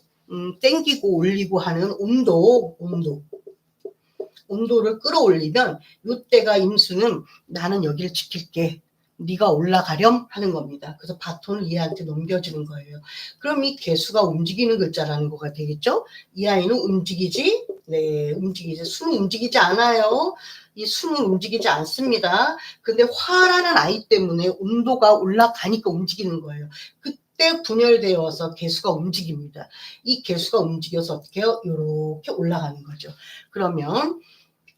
땡기고 올리고 하는 온도를 끌어올리면 이때가 임수는 나는 여기를 지킬게 네가 올라가렴 하는 겁니다. 그래서 바톤을 얘한테 넘겨주는 거예요. 그럼 이 개수가 움직이는 글자라는 거가 되겠죠. 이 아이는 움직이지? 네, 움직이지. 수는 움직이지 않아요. 이 수는 움직이지 않습니다. 근데 화라는 아이 때문에 온도가 올라가니까 움직이는 거예요. 그때 분열되어서 개수가 움직입니다. 이 개수가 움직여서 어떻게 해요? 이렇게 올라가는 거죠. 그러면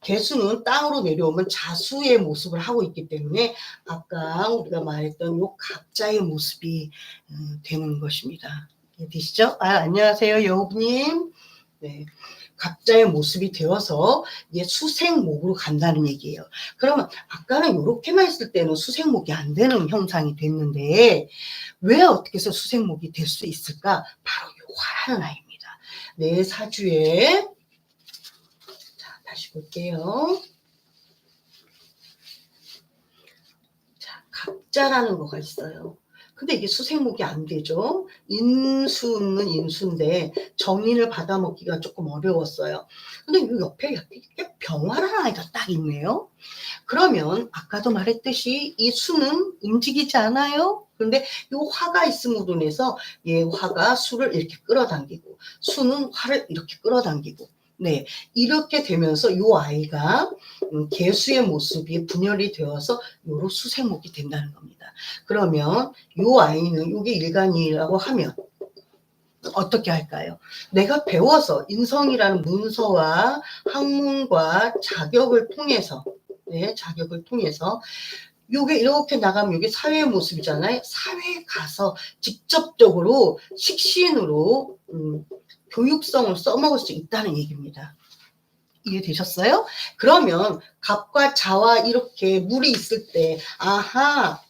개수는 땅으로 내려오면 자수의 모습을 하고 있기 때문에 아까 우리가 말했던 요 갑자의 모습이 되는 것입니다. 되시죠? 안녕하세요, 여우님. 네. 갑자의 모습이 되어서 이게 수생목으로 간다는 얘기예요. 그러면 아까는 이렇게만 했을 때는 수생목이 안 되는 형상이 됐는데 왜 어떻게 해서 수생목이 될 수 있을까? 바로 요 화라는 아이입니다. 내 사주에 자 다시 볼게요. 자 갑자라는 거가 있어요. 근데 이게 수생목이 안 되죠. 인수는 인수인데 정인을 받아먹기가 조금 어려웠어요. 근데 이 옆에 병화라는 아이가 딱 있네요. 그러면 아까도 말했듯이 이 수는 움직이지 않아요. 그런데 이 화가 있음으로 인해서 얘 화가 수를 이렇게 끌어당기고 수는 화를 이렇게 끌어당기고 네 이렇게 되면서 이 아이가 개수의 모습이 분열이 되어서 요로 수생목이 된다는 겁니다. 그러면 이 아이는 이게 일간이라고 하면 어떻게 할까요? 내가 배워서 인성이라는 문서와 학문과 자격을 통해서 네, 자격을 통해서 요게 이렇게 나가면 요게 사회의 모습이잖아요. 사회에 가서 직접적으로 식신으로 교육성을 써먹을 수 있다는 얘기입니다. 이해되셨어요? 그러면 갑과 자와 이렇게 물이 있을 때 아하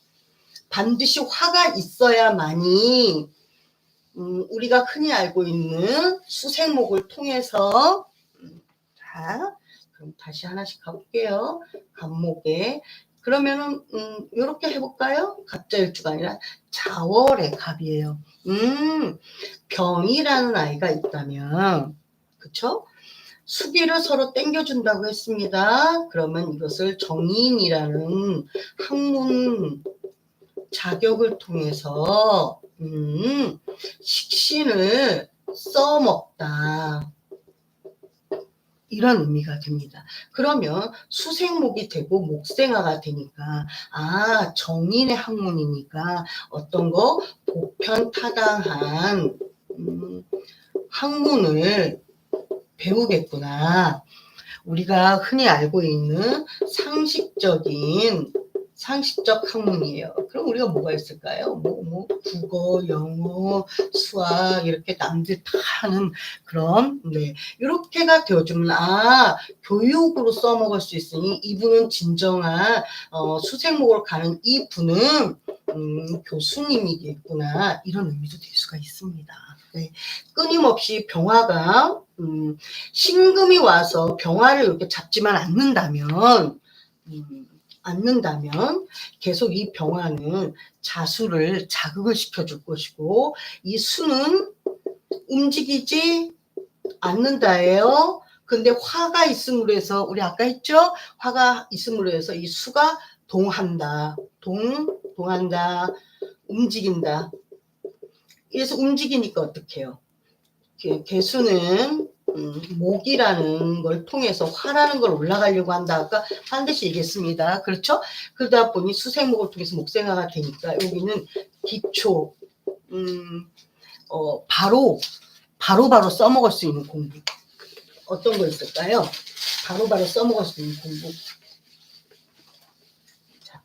반드시 화가 있어야만이 우리가 흔히 알고 있는 수생목을 통해서 자 그럼 다시 하나씩 가볼게요. 갑목에 그러면은 이렇게 해볼까요? 갑자일주가 아니라 자월의 갑이에요. 병이라는 아이가 있다면 그쵸? 수기를 서로 땡겨준다고 했습니다. 그러면 이것을 정인이라는 학문 자격을 통해서 식신을 써먹다. 이런 의미가 됩니다. 그러면 수생목이 되고 목생화가 되니까 정인의 학문이니까 어떤 거 보편타당한 학문을 배우겠구나. 우리가 흔히 알고 있는 상식적 학문이에요. 그럼 우리가 뭐가 있을까요? 국어, 영어, 수학 이렇게 남들 다 하는 그런 이렇게가 되어주면 교육으로 써먹을 수 있으니 이분은 진정한 수생목으로 가는 이분은 교수님이겠구나 이런 의미도 될 수가 있습니다. 네. 끊임없이 병화가 신금이 와서 병화를 이렇게 잡지만 않는다면 계속 이 병화는 자수를 자극을 시켜줄 것이고 이 수는 움직이지 않는다예요. 근데 화가 있음으로 해서 우리 아까 했죠? 화가 있음으로 해서 이 수가 동한다. 동한다. 움직인다. 그래서 움직이니까 어떻게 해요? 개수는 목이라는 걸 통해서 화라는 걸 올라가려고 한다. 아까 반드시 얘기했습니다. 그렇죠? 그러다 보니 수생목을 통해서 목생화가 되니까 여기는 기초 바로 써먹을 수 있는 공부. 어떤 거 있을까요? 바로 써먹을 수 있는 공부. 자.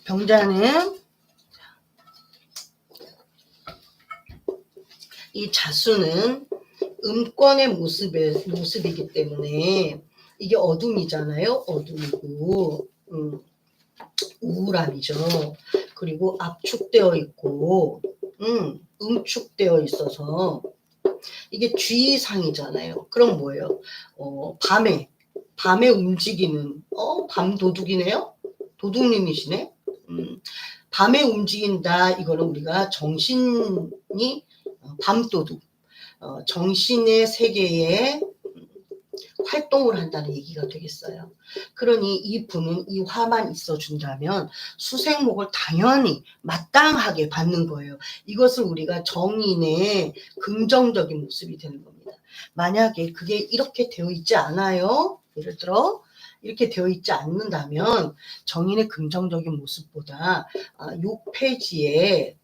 병자는 이 자수는 음권의 모습이기 때문에 이게 어둠이잖아요. 어둠이고 우울함이죠. 그리고 압축되어 있고 응축되어 있어서 이게 쥐상이잖아요. 그럼 뭐예요? 밤에 움직이는 밤도둑이네요. 도둑님이시네. 밤에 움직인다. 이거는 우리가 정신이 밤도둑, 정신의 세계에 활동을 한다는 얘기가 되겠어요. 그러니 이 분은 이 화만 있어준다면 수생목을 당연히 마땅하게 받는 거예요. 이것을 우리가 정인의 긍정적인 모습이 되는 겁니다. 만약에 그게 이렇게 되어 있지 않아요. 예를 들어 이렇게 되어 있지 않는다면 정인의 긍정적인 모습보다 6페이지에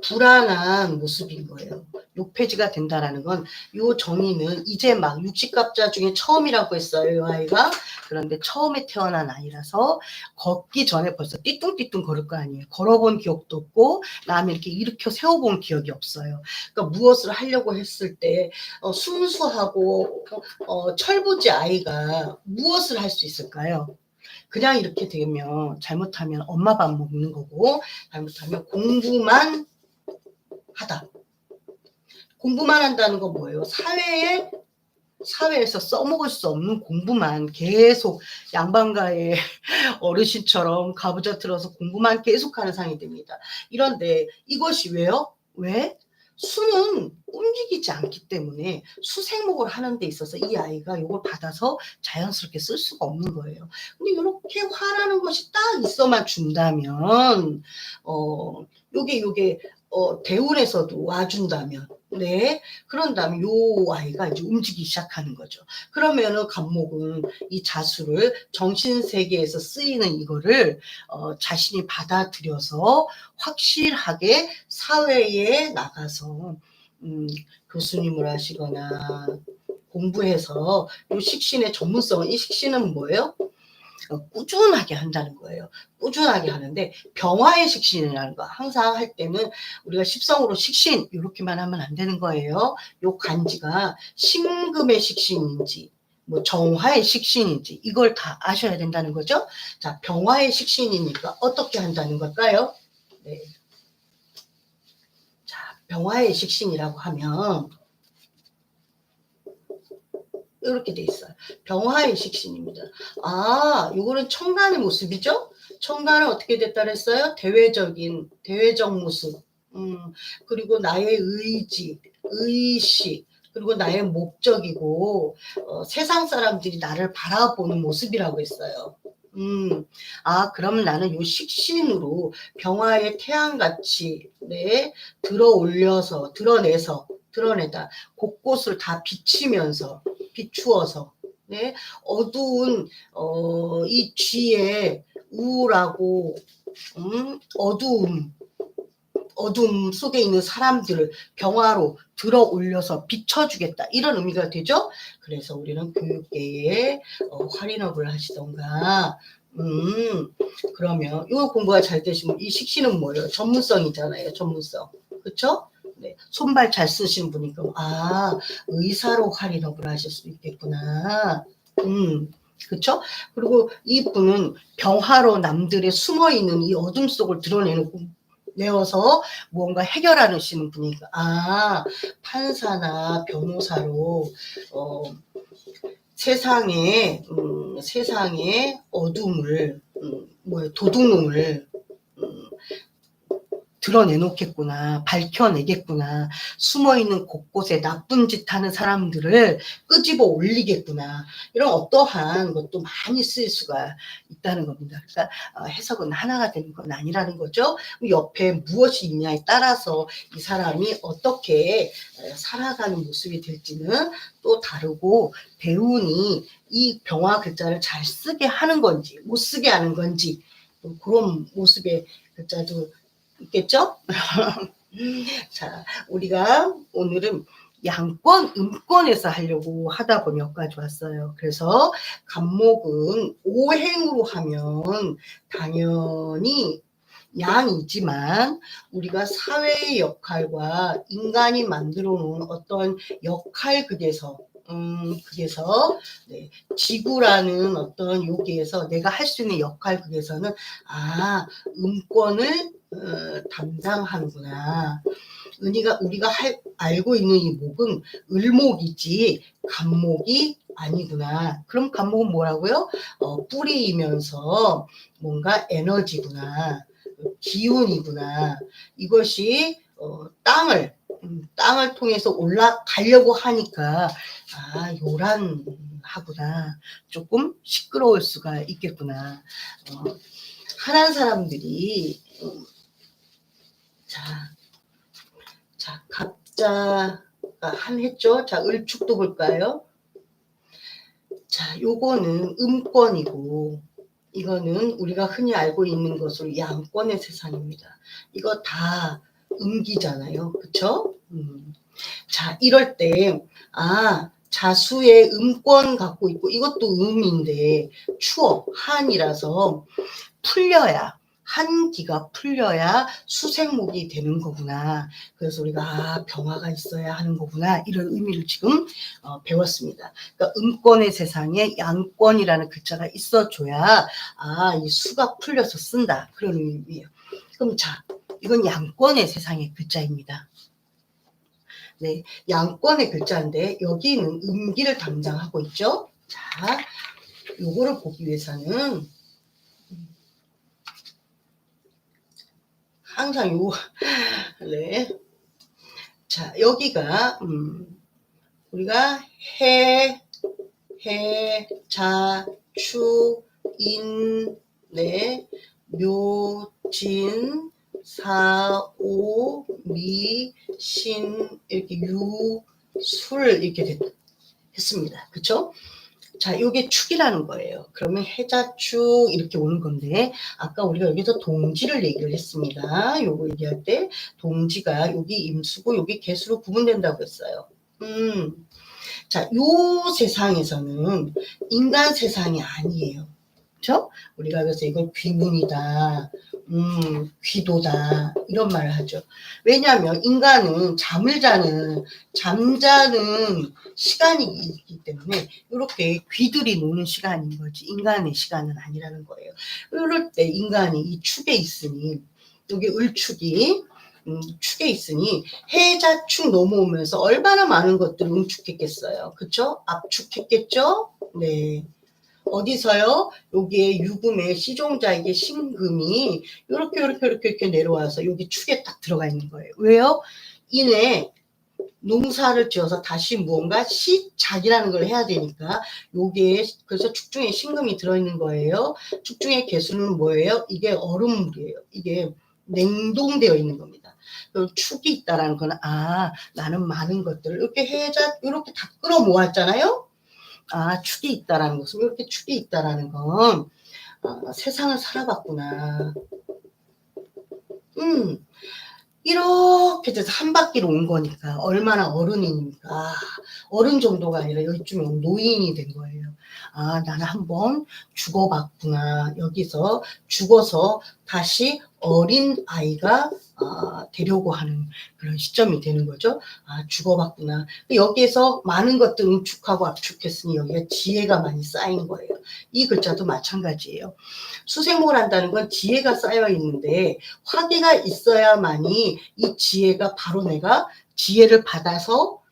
불안한 모습인 거예요. 6페이지가 된다라는 건 이 정의는 이제 막 60갑자 중에 처음이라고 했어요. 이 아이가. 그런데 처음에 태어난 아이라서 걷기 전에 벌써 띠뚱띠뚱 걸을 거 아니에요. 걸어본 기억도 없고 남이 이렇게 일으켜 세워본 기억이 없어요. 그러니까 무엇을 하려고 했을 때 순수하고 철부지 아이가 무엇을 할 수 있을까요? 그냥 이렇게 되면 잘못하면 엄마 밥 먹는 거고 잘못하면 공부만 하다. 공부만 한다는 건 뭐예요? 사회에서 써먹을 수 없는 공부만 계속 양반가의 어르신처럼 가부좌 틀어서 공부만 계속하는 상이 됩니다. 이런데 이것이 왜요? 왜? 수는 움직이지 않기 때문에 수생목을 하는 데 있어서 이 아이가 이걸 받아서 자연스럽게 쓸 수가 없는 거예요. 근데 이렇게 화라는 것이 딱 있어만 준다면 요게 대운에서도 와준다면 그런 다음에 요 아이가 이제 움직이기 시작하는 거죠. 그러면은 간목은 이 자수를 정신세계에서 쓰이는 이거를 자신이 받아들여서 확실하게 사회에 나가서 교수님을 하시거나 공부해서 요 식신의 전문성은 이 식신은 뭐예요? 꾸준하게 한다는 거예요. 꾸준하게 하는데 병화의 식신이라는 거 항상 할 때는 우리가 십성으로 식신 이렇게만 하면 안 되는 거예요. 요 간지가 신금의 식신인지 정화의 식신인지 이걸 다 아셔야 된다는 거죠. 자, 병화의 식신이니까 어떻게 한다는 걸까요? 네. 자, 병화의 식신이라고 하면 이렇게 돼 있어요. 병화의 식신입니다. 요거는 청간의 모습이죠? 청간은 어떻게 됐다 그랬어요? 대외적 모습. 그리고 나의 의지, 의식, 그리고 나의 목적이고, 세상 사람들이 나를 바라보는 모습이라고 했어요. 그럼 나는 요 식신으로 병화의 태양같이, 네, 드러내다, 곳곳을 다 비추어서, 네, 어두운, 이 쥐의 우울하고, 어둠 속에 있는 사람들을 병화로 들어 올려서 비춰주겠다, 이런 의미가 되죠. 그래서 우리는 교육계에 활인업을 하시던가, 그러면 이거 공부가 잘 되시면 이 식신은 뭐예요? 전문성이잖아요. 전문성. 그쵸? 네. 손발 잘 쓰시는 분이니까 의사로 활인업을 하실 수 있겠구나. 그쵸? 그리고 이 분은 병화로 남들의 숨어있는 이 어둠 속을 내어서 무언가 해결하시는 분이니까 판사나 변호사로 세상의 어둠을 도둑놈을 드러내놓겠구나, 밝혀내겠구나, 숨어있는 곳곳에 나쁜 짓 하는 사람들을 끄집어 올리겠구나, 이런 어떠한 것도 많이 쓰일 수가 있다는 겁니다. 그러니까 해석은 하나가 되는 건 아니라는 거죠. 옆에 무엇이 있냐에 따라서 이 사람이 어떻게 살아가는 모습이 될지는 또 다르고, 배운이 이 병화 글자를 잘 쓰게 하는 건지 못 쓰게 하는 건지, 그런 모습의 글자도 있겠죠? 자, 우리가 오늘은 양권, 음권에서 하려고 하다 보니 여기까지 왔어요. 그래서 간목은 오행으로 하면 당연히 양이지만, 우리가 사회의 역할과 인간이 만들어 놓은 어떤 역할극에서 네, 지구라는 어떤 여기에서 내가 할 수 있는 역할극에서는 음권을 담당하는구나. 우리가 알고 있는 이 목은 을목이지 간목이 아니구나. 그럼 간목은 뭐라고요? 뿌리이면서 뭔가 에너지구나, 기운이구나. 이것이 땅을 통해서 올라가려고 하니까 요란하구나, 조금 시끄러울 수가 있겠구나. 하나는 사람들이 자, 갑자가 했죠. 자, 을축도 볼까요? 자, 요거는 음권이고, 이거는 우리가 흔히 알고 있는 것으로 양권의 세상입니다. 이거 다 음기잖아요. 그쵸? 자, 이럴 때 자수의 음권 갖고 있고, 이것도 음인데 추워, 한이라서 한기가 풀려야 수생목이 되는 거구나. 그래서 우리가 병화가 있어야 하는 거구나, 이런 의미를 지금 배웠습니다. 그러니까 음권의 세상에 양권이라는 글자가 있어줘야 이 수가 풀려서 쓴다, 그런 의미예요. 그럼 자, 이건 양권의 세상의 글자입니다. 네, 양권의 글자인데 여기는 음기를 담당하고 있죠. 자, 요거를 보기 위해서는 항상 네. 자, 여기가 우리가 자, 추, 인, 네, 묘, 진, 사, 오, 미, 신, 이렇게 유, 술, 이렇게 했습니다. 그쵸? 자, 요게 축이라는 거예요. 그러면 해자축 이렇게 오는 건데, 아까 우리가 여기서 동지를 얘기를 했습니다. 요거 얘기할 때 동지가 여기 임수고 여기 개수로 구분된다고 했어요. 자, 요 세상에서는 인간 세상이 아니에요. 그렇죠? 우리가 그래서 이걸 귀문이다, 귀도다, 이런 말을 하죠. 왜냐하면 인간은 잠자는 시간이 있기 때문에 이렇게 귀들이 노는 시간인 거지, 인간의 시간은 아니라는 거예요. 이럴 때 인간이 이 축에 있으니, 여기 을축이 축에 있으니 해자축 넘어오면서 얼마나 많은 것들을 응축했겠어요. 그쵸? 압축했겠죠? 네. 어디서요? 여기에 유금의 C종자에게 신금이 이렇게 내려와서 여기 축에 딱 들어가 있는 거예요. 왜요? 이내 농사를 지어서 다시 무언가 시작이라는 걸 해야 되니까 요게 그래서 축중에 신금이 들어있는 거예요. 축중의 개수는 뭐예요? 이게 얼음물이에요. 이게 냉동되어 있는 겁니다. 축이 있다라는 건 나는 많은 것들을 이렇게 해자 이렇게 다 끌어 모았잖아요. 축이 있다라는 것은 이렇게 축이 있다라는 건 세상을 살아봤구나. 이렇게 돼서 한 바퀴로 온 거니까 얼마나 어른이니까 어른 정도가 아니라 여기쯤에 노인이 된 거예요. 나는 한번 죽어봤구나. 여기서 죽어서 다시 어린 아이가 되려고 하는 그런 시점이 되는 거죠. 죽어봤구나. 여기에서 많은 것들 응축하고 압축했으니 여기가 지혜가 많이 쌓인 거예요. 이 글자도 마찬가지예요. 수생목을 한다는 건 지혜가 쌓여 있는데 화기가 있어야만이 이 지혜가 바로 내가 지혜를 받아서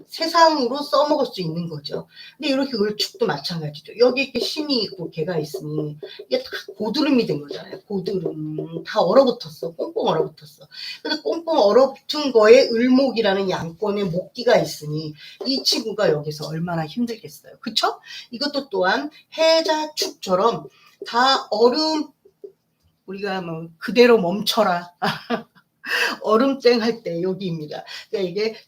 세상으로 써먹을 수 있는 거죠. 근데 이렇게 을축도 마찬가지죠. 여기 이렇게 신이 있고 개가 있으니 이게 다 고드름이 된 거잖아요. 고드름 다 얼어붙었어. 꽁꽁 얼어붙었어. 근데 꽁꽁 얼어붙은 거에 을목이라는 양권의 목기가 있으니 이 친구가 여기서 얼마나 힘들겠어요. 그쵸? 이것도 또한 해자축처럼 다 얼음 우리가 뭐 그대로 멈춰라. 얼음땡 할 때 여기입니다. 그러니까 이게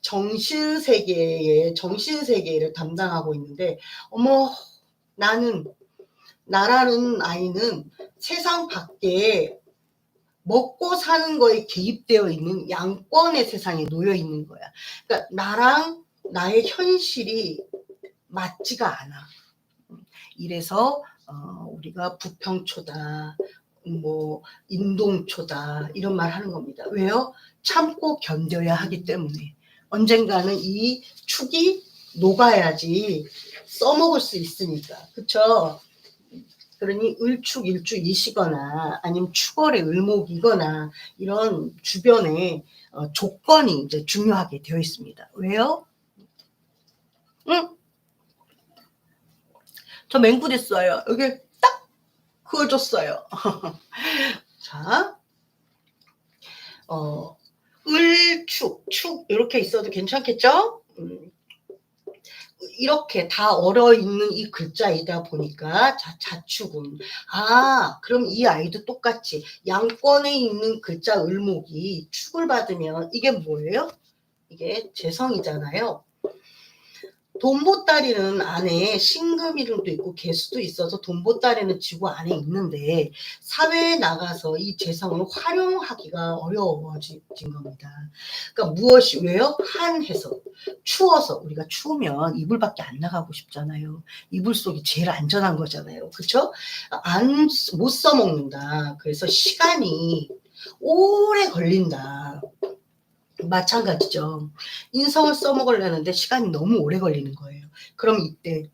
정신세계를 담당하고 있는데 어머 나라는 아이는 세상 밖에 먹고 사는 거에 개입되어 있는 양권의 세상에 놓여 있는 거야. 그러니까 나랑 나의 현실이 맞지가 않아. 이래서 우리가 부평초다. 뭐 인동초다 이런 말 하는 겁니다. 왜요? 참고 견뎌야 하기 때문에 언젠가는 이 축이 녹아야지 써먹을 수 있으니까. 그쵸? 그러니 을축 일축이시거나 아니면 축월의 을목이거나 이런 주변에 조건이 이제 중요하게 되어 있습니다. 왜요? 저 맹구됐어요. 여기 딱 그어줬어요. 자, 을축, 축 이렇게 있어도 괜찮겠죠? 이렇게 다 얼어있는 이 글자이다 보니까 자축은 그럼 이 아이도 똑같이 양권에 있는 글자 을목이 축을 받으면 이게 뭐예요? 이게 재성이잖아요. 돈보따리는 안에 신금이름도 있고 개수도 있어서 돈보따리는 지구 안에 있는데 사회에 나가서 이 재성을 활용하기가 어려워진 겁니다. 그러니까 무엇이 왜요? 한해서 추워서 우리가 추우면 이불 밖에 안 나가고 싶잖아요. 이불 속이 제일 안전한 거잖아요. 그렇죠? 못 써먹는다. 그래서 시간이 오래 걸린다. 마찬가지죠. 인성을 써먹으려는데 시간이 너무 오래 걸리는 거예요. 그럼 이때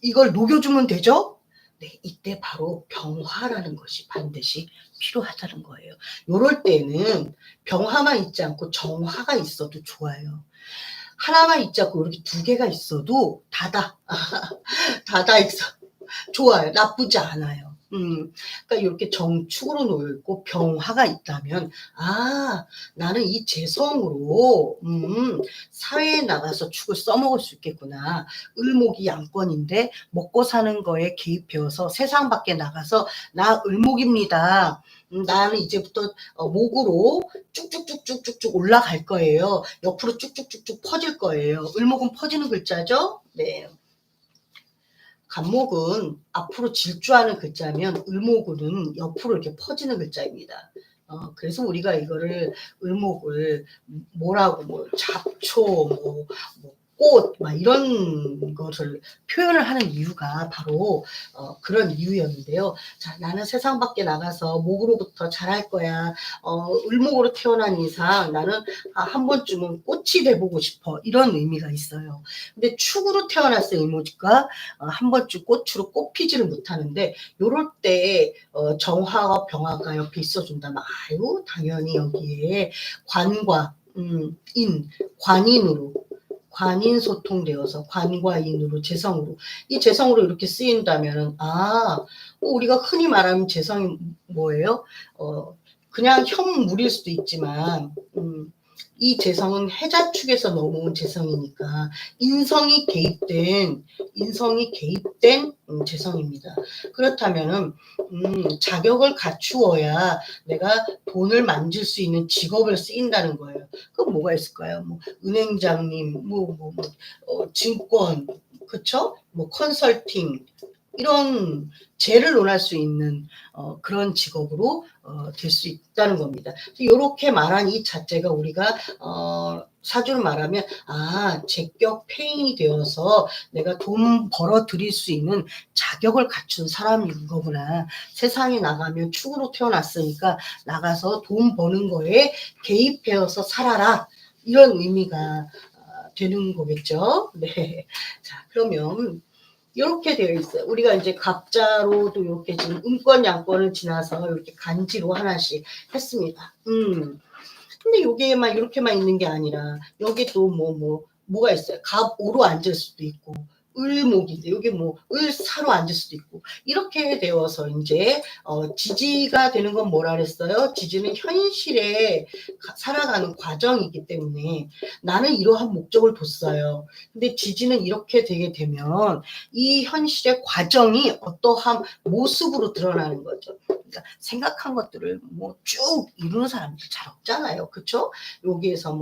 이걸 녹여주면 되죠? 네, 이때 바로 병화라는 것이 반드시 필요하다는 거예요. 요럴 때는 병화만 있지 않고 정화가 있어도 좋아요. 하나만 있지 않고 이렇게 두 개가 있어도 다다 있어. 좋아요. 나쁘지 않아요. 그러니까 이렇게 정축으로 놓여있고 병화가 있다면 나는 이 재성으로 사회에 나가서 축을 써먹을 수 있겠구나. 을목이 양권인데 먹고 사는 거에 개입되어서 세상 밖에 나가서 나 을목입니다. 나는 이제부터 목으로 쭉쭉쭉쭉쭉 올라갈 거예요. 옆으로 쭉쭉쭉쭉 퍼질 거예요. 을목은 퍼지는 글자죠? 네. 간목은 앞으로 질주하는 글자면 을목은 옆으로 이렇게 퍼지는 글자입니다. 그래서 우리가 이거를 을목을 뭐라고 잡초 꽃 막 이런 것을 표현을 하는 이유가 바로 그런 이유였는데요. 자, 나는 세상 밖에 나가서 목으로부터 잘할 거야. 을목으로 태어난 이상 나는 한 번쯤은 꽃이 돼보고 싶어. 이런 의미가 있어요. 근데 축으로 태어났을 을목이가 한 번쯤 꽃으로 꽃피지를 못하는데 요럴 때 정화와 병화가 옆에 있어준다면 당연히 여기에 관과 관인으로 관인소통되어서 관과 인으로 재성으로 이 재성으로 이렇게 쓰인다면은 우리가 흔히 말하는 재성이 뭐예요? 그냥 현물일 수도 있지만 이 재성은 해자축에서 넘어온 재성이니까 인성이 개입된 재성입니다. 그렇다면은 자격을 갖추어야 내가 돈을 만질 수 있는 직업을 쓰인다는 거예요. 그럼 뭐가 있을까요? 뭐 은행장님, 증권, 그쵸? 뭐 컨설팅 이런 재를 논할 수 있는 그런 직업으로 될 수 있다는 겁니다. 이렇게 말한 이 자체가 우리가 사주를 말하면 제격 폐인이 되어서 내가 돈 벌어 들일 수 있는 자격을 갖춘 사람인 거구나. 세상에 나가면 축으로 태어났으니까 나가서 돈 버는 거에 개입해서 살아라. 이런 의미가 되는 거겠죠. 네. 자, 그러면 이렇게 되어 있어요. 우리가 이제 갑자로도 이렇게 지금 음권 양권을 지나서 이렇게 간지로 하나씩 했습니다. 근데 요게만 이렇게만 있는 게 아니라 여기 또 뭐가 있어요. 갑오로 앉을 수도 있고 을목인데 여기 을사로 앉을 수도 있고 이렇게 되어서 이제 지지가 되는 건 뭐라 그랬어요? 지지는 현실에 살아가는 과정이기 때문에 나는 이러한 목적을 뒀어요. 근데 지지는 이렇게 되게 되면 이 현실의 과정이 어떠한 모습으로 드러나는 거죠. 그러니까 생각한 것들을 쭉 이루는 사람들 잘 없잖아요. 그쵸? 여기에서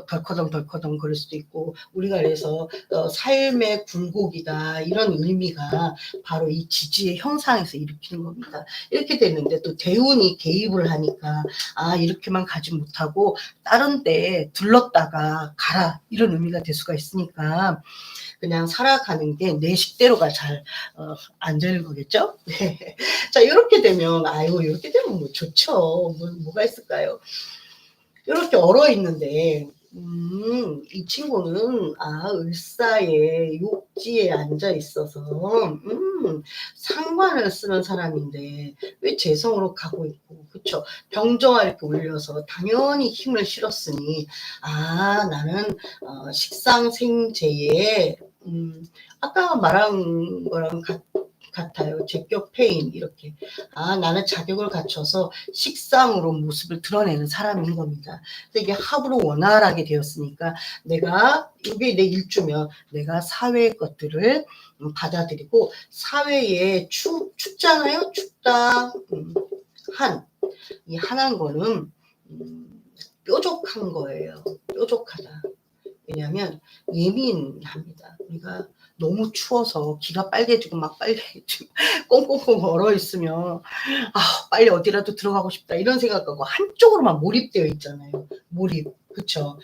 덜커덩 그럴 수도 있고 우리가 그래서 삶의 굴곡이다 이런 의미가 바로 이 지지의 형상에서 일으키는 겁니다. 이렇게 됐는데 또 대운이 개입을 하니까 이렇게만 가지 못하고 다른 데 들렀다가 가라 이런 의미가 될 수가 있으니까 그냥 살아가는 게 내 식대로가 잘 안 되는 거겠죠? 네. 자, 이렇게 되면 이렇게 되면 좋죠. 뭐가 있을까요? 이렇게 얼어 있는데 이 친구는 을사의 욕지에 앉아 있어서 상관을 쓰는 사람인데 왜 재성으로 가고 있고 그쵸? 병정화 이렇게 올려서 당연히 힘을 실었으니 나는 식상생재에 아까 말한 거랑 같아요. 제격 폐인 이렇게 나는 자격을 갖춰서 식상으로 모습을 드러내는 사람인 겁니다. 근데 이게 합으로 원활하게 되었으니까 내가 이게 내 일주면 내가 사회의 것들을 받아들이고 사회에 춥잖아요. 춥다 이 한한 거는 뾰족한 거예요. 뾰족하다. 왜냐하면 예민합니다. 우리가 너무 추워서 귀가 빨개지고 꽁꽁꽁 얼어 있으면 빨리 어디라도 들어가고 싶다 이런 생각하고 한쪽으로만 몰입되어 있잖아요. 몰입. 그쵸?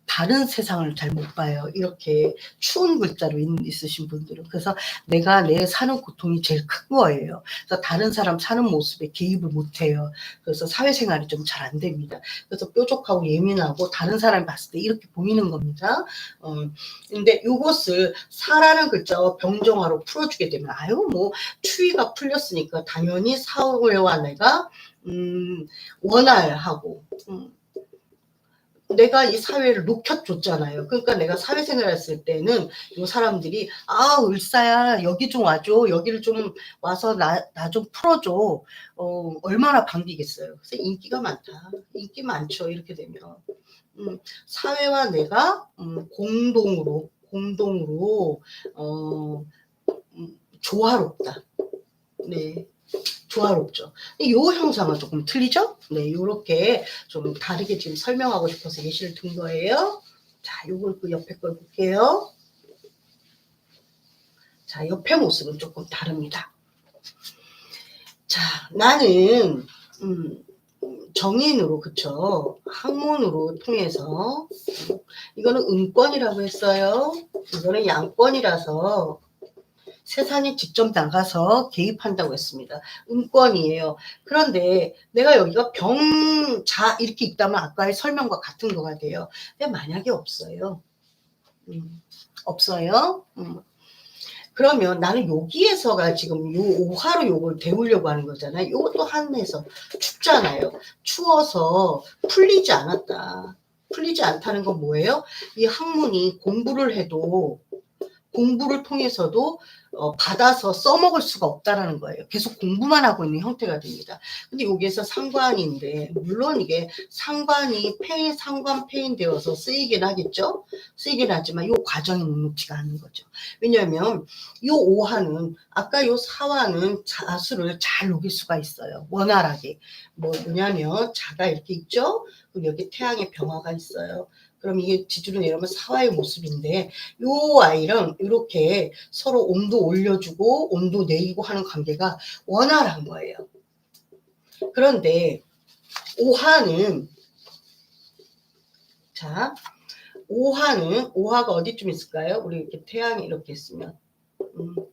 다른 세상을 잘 못 봐요. 이렇게 추운 글자로 있으신 분들은. 그래서 내가 내 사는 고통이 제일 큰 거예요. 그래서 다른 사람 사는 모습에 개입을 못 해요. 그래서 사회생활이 좀 잘 안 됩니다. 그래서 뾰족하고 예민하고 다른 사람이 봤을 때 이렇게 보이는 겁니다. 근데 이것을 사라는 글자와 병정화로 풀어주게 되면 추위가 풀렸으니까 당연히 사회와 내가 원활하고 내가 이 사회를 녹여줬잖아요. 그러니까 내가 사회생활 했을 때는 이 사람들이 을사야 여기 좀 와줘. 여기를 좀 와서 나 좀 풀어줘. 얼마나 반기겠어요. 그래서 인기가 많다. 인기 많죠. 이렇게 되면. 사회와 내가 공동으로 조화롭다. 네. 조화롭죠. 이 형상은 조금 틀리죠? 네, 요렇게 좀 다르게 지금 설명하고 싶어서 예시를 든 거예요. 자, 요걸 그 옆에 걸 볼게요. 자, 옆에 모습은 조금 다릅니다. 자, 나는 정인으로 그쵸? 학문으로 통해서 이거는 음권이라고 했어요. 이거는 양권이라서 세상에 직접 나가서 개입한다고 했습니다. 음권이에요. 그런데 내가 여기가 병자 이렇게 있다면 아까의 설명과 같은 거가 돼요. 근데 만약에 없어요. 없어요. 그러면 나는 여기에서가 지금 요 오화로 요걸 데우려고 하는 거잖아요. 요것도 한해서 춥잖아요. 추워서 풀리지 않았다. 풀리지 않다는 건 뭐예요? 이 학문이 공부를 해도 공부를 통해서도 받아서 써먹을 수가 없다라는 거예요. 계속 공부만 하고 있는 형태가 됩니다. 근데 여기에서 상관인데 물론 이게 상관이 상관 폐인되어서 쓰이긴 하겠죠. 쓰이긴 하지만 이 과정이 녹록지가 않은 거죠. 왜냐하면 이 오화는 아까 이 사화는 자수를 잘 녹일 수가 있어요. 원활하게. 뭐냐면 자가 이렇게 있죠. 그리고 여기 태양의 병화가 있어요. 그럼 이게 지지로 내려오면 사화의 모습인데 요 아이랑 이렇게 서로 온도 올려주고 온도 내리고 하는 관계가 원활한 거예요. 그런데 오화는 자 오화가 어디쯤 있을까요? 우리 이렇게 태양이 이렇게 있으면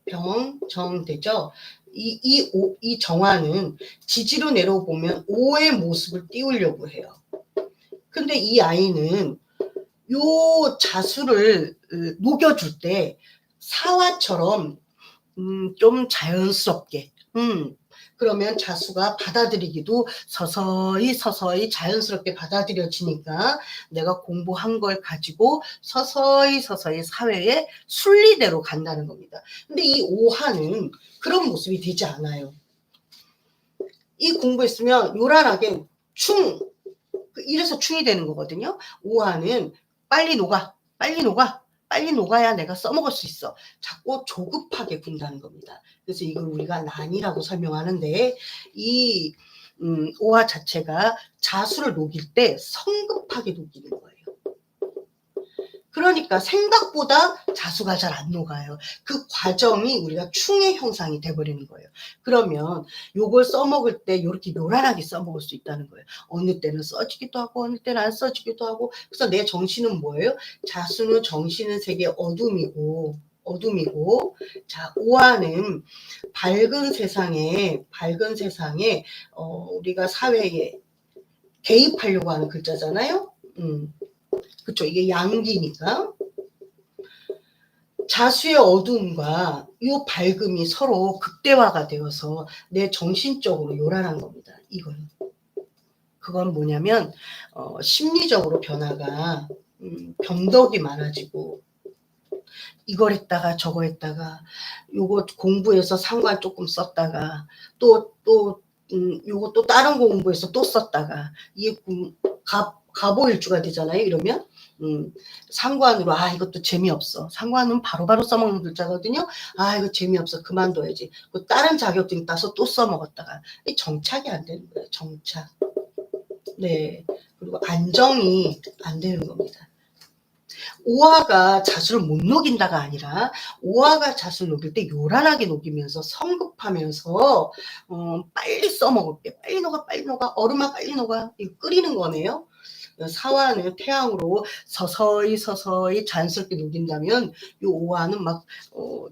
병정 되죠. 이 정화는 지지로 내려보면 오의 모습을 띄우려고 해요. 근데 이 아이는 요 자수를 녹여줄 때 사화처럼 좀 자연스럽게 그러면 자수가 받아들이기도 서서히 자연스럽게 받아들여지니까 내가 공부한 걸 가지고 서서히 사회의 순리대로 간다는 겁니다. 근데 이 오화는 그런 모습이 되지 않아요. 이 공부했으면 요란하게 이래서 충이 되는 거거든요. 오화는 빨리 녹아야 내가 써먹을 수 있어. 자꾸 조급하게 군다는 겁니다. 그래서 이걸 우리가 난이라고 설명하는데 이 오화 자체가 자수를 녹일 때 성급하게 녹이는 거예요. 그러니까 생각보다 자수가 잘 안 녹아요. 그 과정이 우리가 충의 형상이 돼버리는 거예요. 그러면 요걸 써먹을 때 이렇게 요란하게 써먹을 수 있다는 거예요. 어느 때는 써지기도 하고 어느 때는 안 써지기도 하고. 그래서 내 정신은 뭐예요? 자수는 정신은 세계 어둠이고 자 오화는 밝은 세상에 우리가 사회에 개입하려고 하는 글자잖아요. 그쵸. 이게 양기니까. 자수의 어두움과 이 밝음이 서로 극대화가 되어서 내 정신적으로 요란한 겁니다. 이거는. 그건 뭐냐면 심리적으로 변화가 병덕이 많아지고 이걸 했다가 저거 했다가 요거 공부해서 상관 조금 썼다가 또 요거 또 다른 공부해서 또 썼다가 이게 가보일주가 되잖아요. 이러면 상관으로 이것도 재미없어. 상관은 바로바로 써먹는 글자거든요. 이거 재미없어. 그만둬야지. 다른 자격증 따서 또 써먹었다가 정착이 안 되는 거예요. 정착. 네. 그리고 안정이 안 되는 겁니다. 오화가 자수를 못 녹인다가 아니라 오화가 자수를 녹일 때 요란하게 녹이면서 성급하면서 빨리 써먹을게. 빨리 녹아. 얼음아 빨리 녹아. 이거 끓이는 거네요. 사화는 태양으로 서서히 자연스럽게 녹인다면 이 오화는 막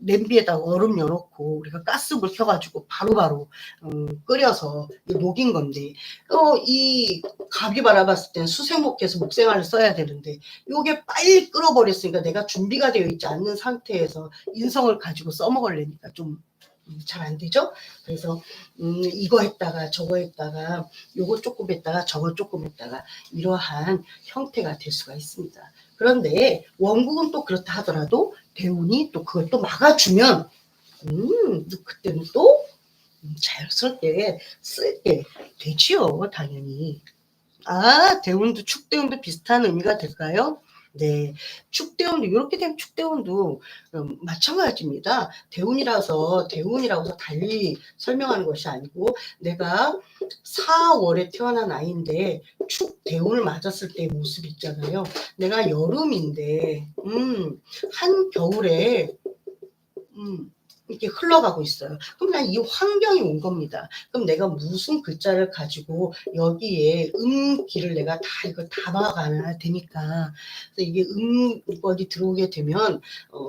냄비에다가 얼음 열어놓고 우리가 가스불 켜가지고 바로바로 끓여서 녹인 건데 이 갑이 바라봤을 때는 수생목해서 목생화를 써야 되는데 요게 빨리 끓어버렸으니까 내가 준비가 되어 있지 않는 상태에서 인성을 가지고 써먹으려니까 좀 잘 안 되죠. 그래서 이거 했다가 저거 했다가 요거 조금 했다가 저거 조금 했다가 이러한 형태가 될 수가 있습니다. 그런데 원국은 또 그렇다 하더라도 대운이 또 그걸 또 막아주면 그때는 또 자연스럽게 쓸게 되지요. 당연히. 대운도 축대운도 비슷한 의미가 될까요? 네, 축대운도 이렇게 되면 축대운도 마찬가지입니다. 대운이라고 해서 달리 설명하는 것이 아니고 내가 4월에 태어난 아이인데 축대운을 맞았을 때의 모습 있잖아요. 내가 여름인데 한겨울에 이렇게 흘러가고 있어요. 그럼 난 이 환경이 온 겁니다. 그럼 내가 무슨 글자를 가지고 여기에 음기를 내가 이걸 담아가야 되니까. 그래서 이게 음권이 들어오게 되면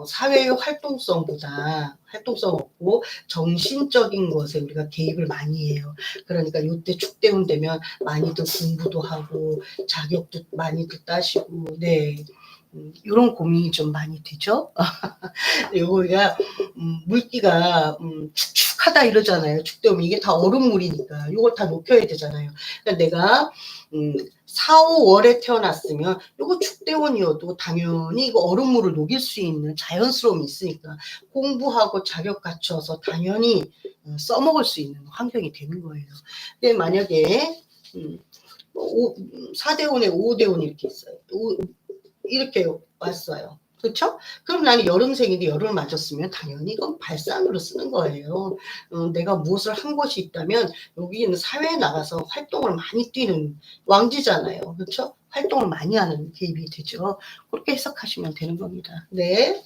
사회의 활동성보다 활동성 없고 정신적인 것에 우리가 개입을 많이 해요. 그러니까 요때 축대운 되면 많이들 공부도 하고 자격도 많이들 따시고 네. 요런 고민이 좀 많이 되죠. 요거가 물기가 축축하다 이러잖아요. 축대오면 이게 다 얼음물이니까 요걸 다 녹여야 되잖아요. 그러니까 내가 4, 5월에 태어났으면 요거 축대원이어도 당연히 이거 얼음물을 녹일 수 있는 자연스러움이 있으니까 공부하고 자격 갖춰서 당연히 써먹을 수 있는 환경이 되는 거예요. 근데 만약에 4대원에 5대원 이렇게 있어요. 이렇게 왔어요. 그렇죠? 그럼 나는 여름생인데 여름을 맞았으면 당연히 이건 발산으로 쓰는 거예요. 내가 무엇을 한 것이 있다면 여기는 사회에 나가서 활동을 많이 뛰는 왕지잖아요. 그렇죠? 활동을 많이 하는 개입이 되죠. 그렇게 해석하시면 되는 겁니다. 네.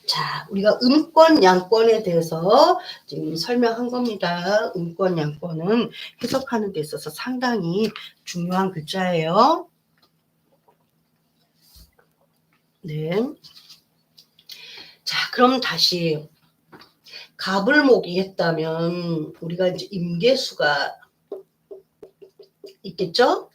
자, 우리가 음권, 양권에 대해서 지금 설명한 겁니다. 음권, 양권은 해석하는 데 있어서 상당히 중요한 글자예요. 네. 자, 그럼 다시 갑을목이 했다면 우리가 이제 임계수가 있겠죠?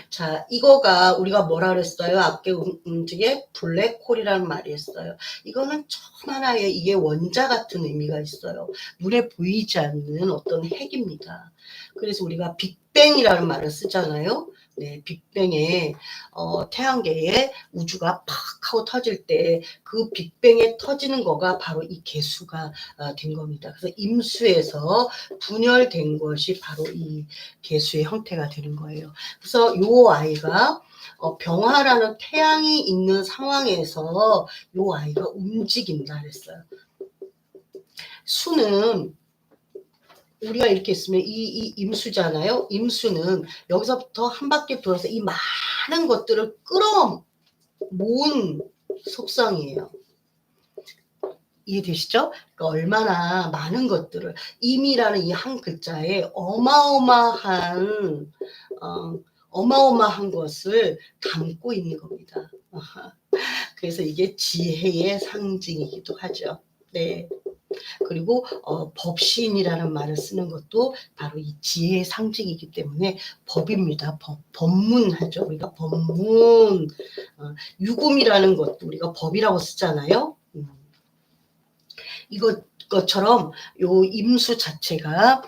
자, 이거가 우리가 뭐라 그랬어요? 앞에 움직에 블랙홀이라는 말이 있어요. 이거는 총 하나의 이게 원자 같은 의미가 있어요. 눈에 보이지 않는 어떤 핵입니다. 그래서 우리가 빅뱅이라는 말을 쓰잖아요. 네, 빅뱅에 태양계에 우주가 팍 하고 터질 때 그 빅뱅에 터지는 거가 바로 이 개수가 된 겁니다. 그래서 임수에서 분열된 것이 바로 이 개수의 형태가 되는 거예요. 그래서 요 아이가 병화라는 태양이 있는 상황에서 요 아이가 움직인다 그랬어요. 수는 우리가 이렇게 있으면 이 임수잖아요. 임수는 여기서부터 한 바퀴 돌아서 이 많은 것들을 끌어모은 속성이에요. 이해되시죠? 그러니까 얼마나 많은 것들을 임이라는 이 한 글자에 어마어마한 것을 담고 있는 겁니다. 그래서 이게 지혜의 상징이기도 하죠. 네. 그리고 법신이라는 말을 쓰는 것도 바로 이 지혜의 상징이기 때문에 법입니다. 법문하죠. 우리가 법문. 유금이라는 것도 우리가 법이라고 쓰잖아요. 이것처럼 요 임수 자체가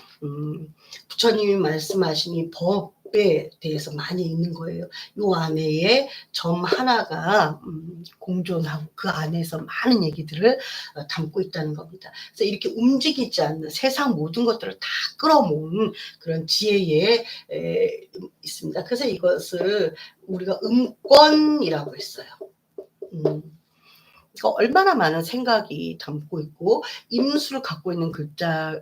부처님이 말씀하신 이 법에 대해서 많이 있는 거예요. 요 안에 점 하나가 공존하고 그 안에서 많은 얘기들을 담고 있다는 겁니다. 그래서 이렇게 움직이지 않는 세상 모든 것들을 다 끌어모은 그런 지혜에 있습니다. 그래서 이것을 우리가 음권이라고 했어요. 얼마나 많은 생각이 담고 있고 임수를 갖고 있는 글자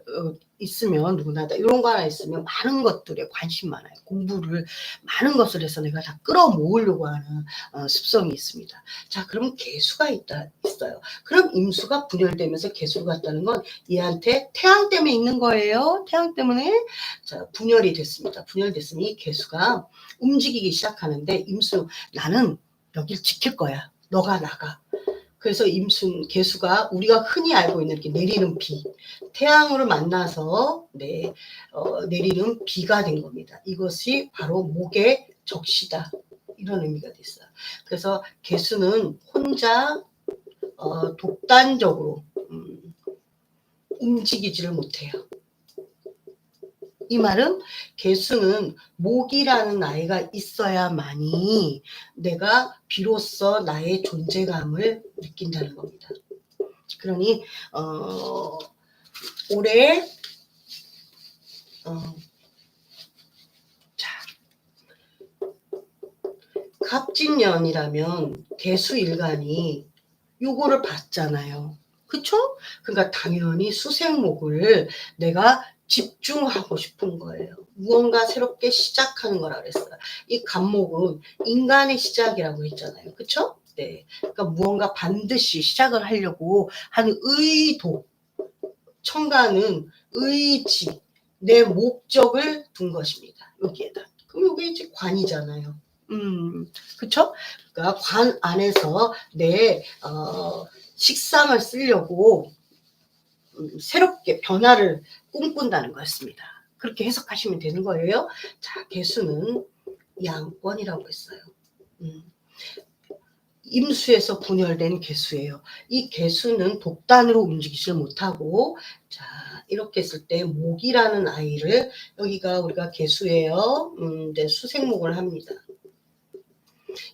있으면 누구나 다 이런 거 하나 있으면 많은 것들에 관심 많아요. 공부를 많은 것을 해서 내가 다 끌어모으려고 하는 습성이 있습니다. 자, 그럼 개수가 있어요. 그럼 임수가 분열되면서 개수가 같다는 건 얘한테 태양 때문에 있는 거예요. 태양 때문에 자 분열이 됐습니다. 분열됐으면 이 개수가 움직이기 시작하는데 임수 나는 여길 지킬 거야. 너가 나가. 그래서 임순 개수가 우리가 흔히 알고 있는 이렇게 내리는 비, 태양으로 만나서 내리는 비가 된 겁니다. 이것이 바로 목의 적시다 이런 의미가 됐어요. 그래서 개수는 혼자 독단적으로 움직이지를 못해요. 이 말은 개수는 목이라는 아이가 있어야만이 내가 비로소 나의 존재감을 느낀다는 겁니다. 그러니 올해 갑진년이라면 개수일간이 요거를 봤잖아요. 그쵸? 그러니까 당연히 수생목을 내가 집중하고 싶은 거예요. 무언가 새롭게 시작하는 거라 그랬어요. 이 갑목은 인간의 시작이라고 했잖아요. 그쵸? 네. 그러니까 무언가 반드시 시작을 하려고 하는 의도, 청가는 의지, 내 목적을 둔 것입니다. 여기에다. 그럼 이게 이제 관이잖아요. 그쵸? 그러니까 관 안에서 내 식상을 쓰려고 새롭게 변화를 꿈꾼다는 것입니다. 그렇게 해석하시면 되는 거예요. 자, 개수는 양권이라고 했어요. 임수에서 분열된 개수예요. 이 개수는 독단으로 움직이질 못하고, 자, 이렇게 했을 때 목이라는 아이를, 여기가 우리가 개수예요. 네, 수생목을 합니다.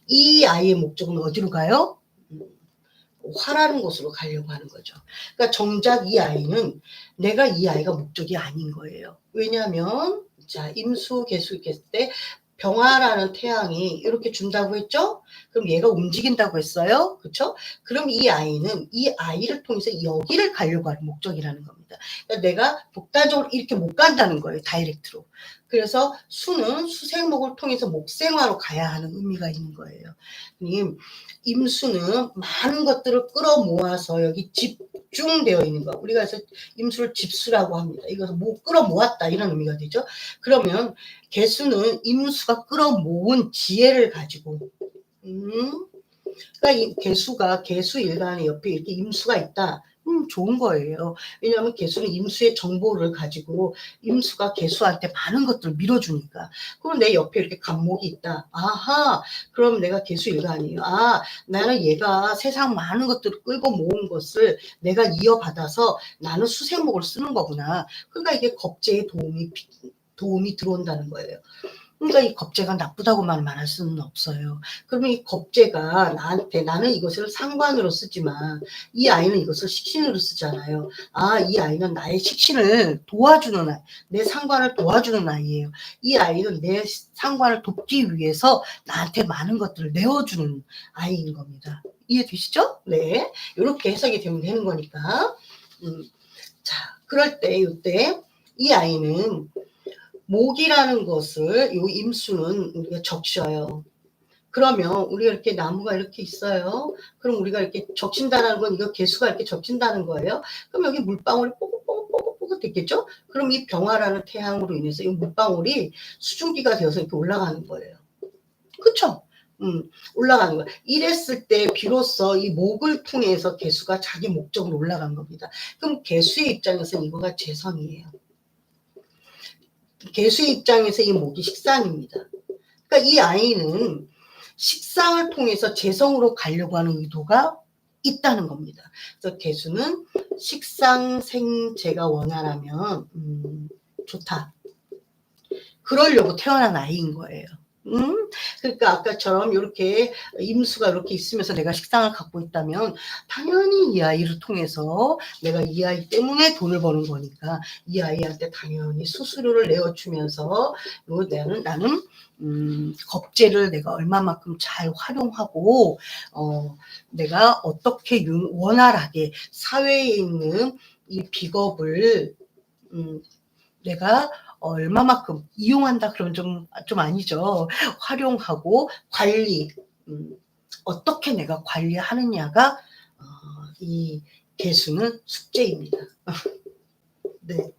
이 아이의 목적은 어디로 가요? 화라는 곳으로 가려고 하는 거죠. 그러니까 정작 이 아이는 내가 이 아이가 목적이 아닌 거예요. 왜냐하면 자, 임수 개수 이렇게 했을 때 병화라는 태양이 이렇게 준다고 했죠? 그럼 얘가 움직인다고 했어요. 그렇죠? 그럼 이 아이는 이 아이를 통해서 여기를 가려고 하는 목적이라는 겁니다. 그러니까 내가 독단적으로 이렇게 못 간다는 거예요. 다이렉트로. 그래서 수는 수생목을 통해서 목생화로 가야 하는 의미가 있는 거예요. 임수는 많은 것들을 끌어모아서 여기 집중되어 있는 거. 우리가 그래서 임수를 집수라고 합니다. 이것을 끌어모았다 이런 의미가 되죠. 그러면 개수는 임수가 끌어모은 지혜를 가지고 그러니까 이 개수가 개수 일간의 옆에 이렇게 임수가 있다. 좋은 거예요. 왜냐하면 개수는 임수의 정보를 가지고 임수가 개수한테 많은 것들을 밀어주니까. 그럼 내 옆에 이렇게 간목이 있다. 아하, 그럼 내가 개수 일간이에요. 아, 나는 얘가 세상 많은 것들을 끌고 모은 것을 내가 이어받아서 나는 수생목을 쓰는 거구나. 그러니까 이게 겁재에 도움이 들어온다는 거예요. 그러니까 이 겁재가 나쁘다고만 말할 수는 없어요. 그러면 이 겁재가 나한테 나는 이것을 상관으로 쓰지만 이 아이는 이것을 식신으로 쓰잖아요. 아, 이 아이는 나의 식신을 도와주는 아이, 내 상관을 도와주는 아이예요. 이 아이는 내 상관을 돕기 위해서 나한테 많은 것들을 내어주는 아이인 겁니다. 이해되시죠? 네, 이렇게 해석이 되는 거니까. 자, 그럴 때 이때 이 아이는 목이라는 것을 요 임수는 우리가 적셔요. 그러면 우리가 이렇게 나무가 이렇게 있어요. 그럼 우리가 이렇게 적신다는 건 이거 개수가 이렇게 적신다는 거예요. 그럼 여기 물방울이 뽀글뽀글 됐겠죠? 그럼 이 병화라는 태양으로 인해서 이 물방울이 수증기가 되어서 이렇게 올라가는 거예요. 그쵸? 올라가는 거예요. 이랬을 때 비로소 이 목을 통해서 개수가 자기 목적으로 올라간 겁니다. 그럼 개수의 입장에서는 이거가 재성이에요. 개수의 입장에서 이 목이 식상입니다. 그러니까 이 아이는 식상을 통해서 재성으로 가려고 하는 의도가 있다는 겁니다. 그래서 개수는 식상생재가 원활하면 좋다. 그러려고 태어난 아이인 거예요. 그러니까 아까처럼 이렇게 임수가 이렇게 있으면서 내가 식상을 갖고 있다면 당연히 이 아이를 통해서 내가 이 아이 때문에 돈을 버는 거니까 이 아이한테 당연히 수수료를 내어주면서 나는 겁재를 내가 얼마만큼 잘 활용하고 내가 어떻게 원활하게 사회에 있는 이 비겁을 내가 얼마만큼 이용한다 그러면 좀 아니죠. 활용하고 관리, 어떻게 내가 관리하느냐가 이 개수는 숙제입니다. 네.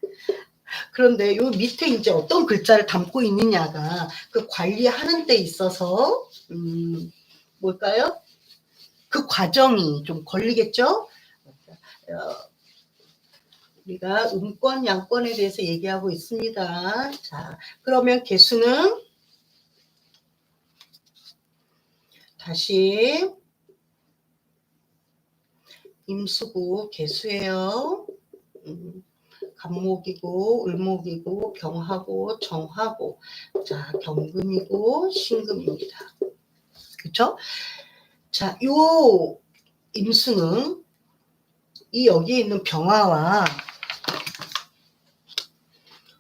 그런데 요 밑에 이제 어떤 글자를 담고 있느냐가 그 관리하는 데 있어서 뭘까요? 그 과정이 좀 걸리겠죠? 우리가 음권, 양권에 대해서 얘기하고 있습니다. 자, 그러면 개수는 다시 임수고 개수예요. 간목이고 을목이고 병하고 정하고 자 경금이고 신금입니다. 그렇죠? 자, 요 임수는 이 여기 있는 병화와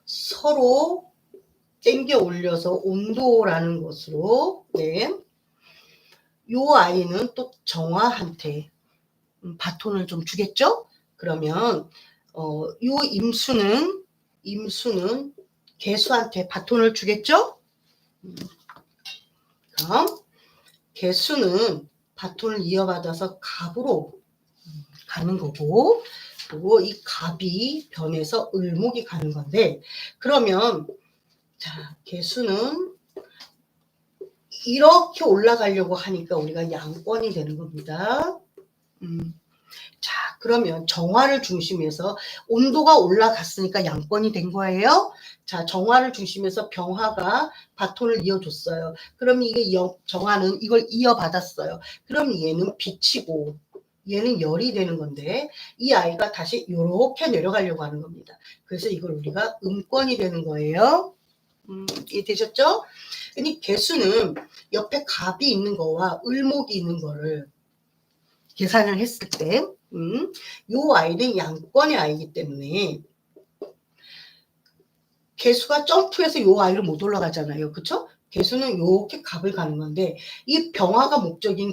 서로 땡겨 올려서 온도라는 것으로 네. 요 아이는 또 정화한테 바톤을 좀 주겠죠? 그러면 요 임수는 개수한테 바톤을 주겠죠? 그럼 개수는 바톤을 이어받아서 갑으로 가는 거고 그리고 이 갑이 변해서 을목이 가는 건데 그러면 자 개수는 이렇게 올라가려고 하니까 우리가 양권이 되는 겁니다. 자 그러면 정화를 중심에서 온도가 올라갔으니까 양권이 된 거예요. 자, 정화를 중심에서 병화가 바톤을 이어줬어요. 그럼 이게 정화는 이걸 이어받았어요. 그럼 얘는 빛이고 얘는 열이 되는 건데 이 아이가 다시 이렇게 내려가려고 하는 겁니다. 그래서 이걸 우리가 음권이 되는 거예요. 이해되셨죠? 그러니 개수는 옆에 갑이 있는 거와 을목이 있는 거를 계산을 했을 때 요 아이는 양권의 아이이기 때문에 개수가 점프해서 요 아이를 못 올라가잖아요. 그쵸? 개수는 이렇게 갑을 가는 건데 이 병화가 목적인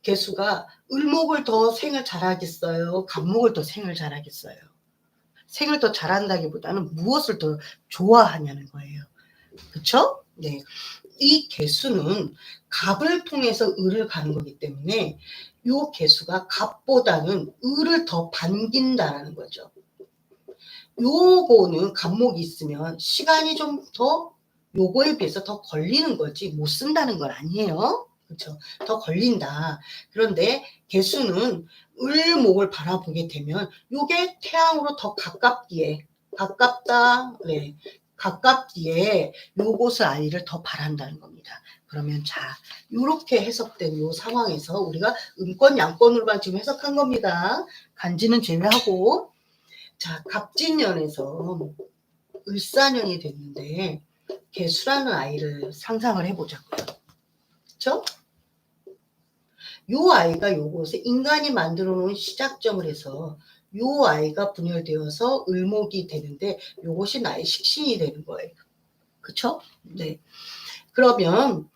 개수가 을목을 더 생을 잘하겠어요? 갑목을 더 생을 잘하겠어요? 생을 더 잘한다기보다는 무엇을 더 좋아하냐는 거예요. 그쵸? 네. 이 개수는 갑을 통해서 을을 가는 거기 때문에 이 개수가 갑보다는 을을 더 반긴다라는 거죠. 요거는 갑목이 있으면 시간이 좀 더 요거에 비해서 더 걸리는 거지 못 쓴다는 건 아니에요. 그렇죠? 더 걸린다. 그런데 개수는 을목을 바라보게 되면 요게 태양으로 더 가깝기에 가깝다. 네. 가깝기에 요것을 아이를 더 바란다는 겁니다. 그러면 자, 요렇게 해석된 요 상황에서 우리가 음권 양권으로만 지금 해석한 겁니다. 간지는 제외하고 자, 갑진년에서 을사년이 됐는데 개수라는 아이를 상상을 해보자고요. 그렇죠? 요 아이가 요것을 인간이 만들어 놓은 시작점을 해서 요 아이가 분열되어서 을목이 되는데 요것이 나의 식신이 되는 거예요. 그렇죠? 네. 그러면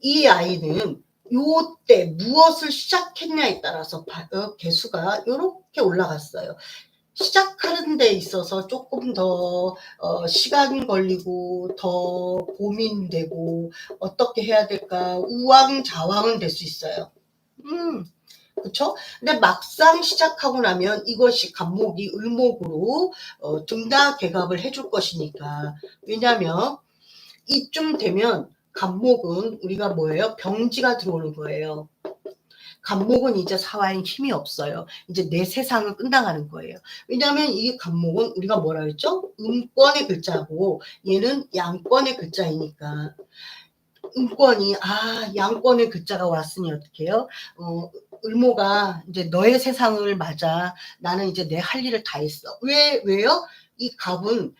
이 아이는 요때 무엇을 시작했냐에 따라서 개수가 요렇게 올라갔어요. 시작하는 데 있어서 조금 더 시간이 걸리고 더 고민되고 어떻게 해야 될까 우왕좌왕은 될 수 있어요. 그쵸? 근데 막상 시작하고 나면 이것이 갑목이 을목으로 등다개갑을 해줄 것이니까. 왜냐하면 이쯤 되면 갑목은 우리가 뭐예요? 병지가 들어오는 거예요. 갑목은 이제 사화엔 힘이 없어요. 이제 내 세상을 끝나가는 거예요. 왜냐하면 이 갑목은 우리가 뭐라 그랬죠? 음권의 글자고 얘는 양권의 글자이니까. 음권이 양권의 글자가 왔으니 어떻게 해요? 을모가 이제 너의 세상을 맞아. 나는 이제 내 할 일을 다 했어. 왜요? 이 갑은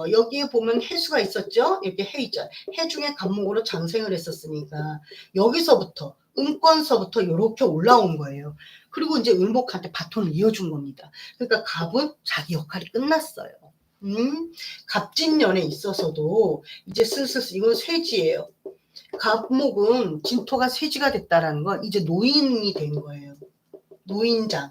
여기에 보면 해수가 있었죠? 이렇게 해 있죠. 해 중에 갑목으로 장생을 했었으니까 여기서부터 음권서부터 이렇게 올라온 거예요. 그리고 이제 을목한테 바톤을 이어준 겁니다. 그러니까 갑은 자기 역할이 끝났어요. 갑진년에 있어서도 이제 슬슬 이건 쇠지예요. 갑목은 진토가 쇠지가 됐다라는 건 이제 노인이 된 거예요. 노인장.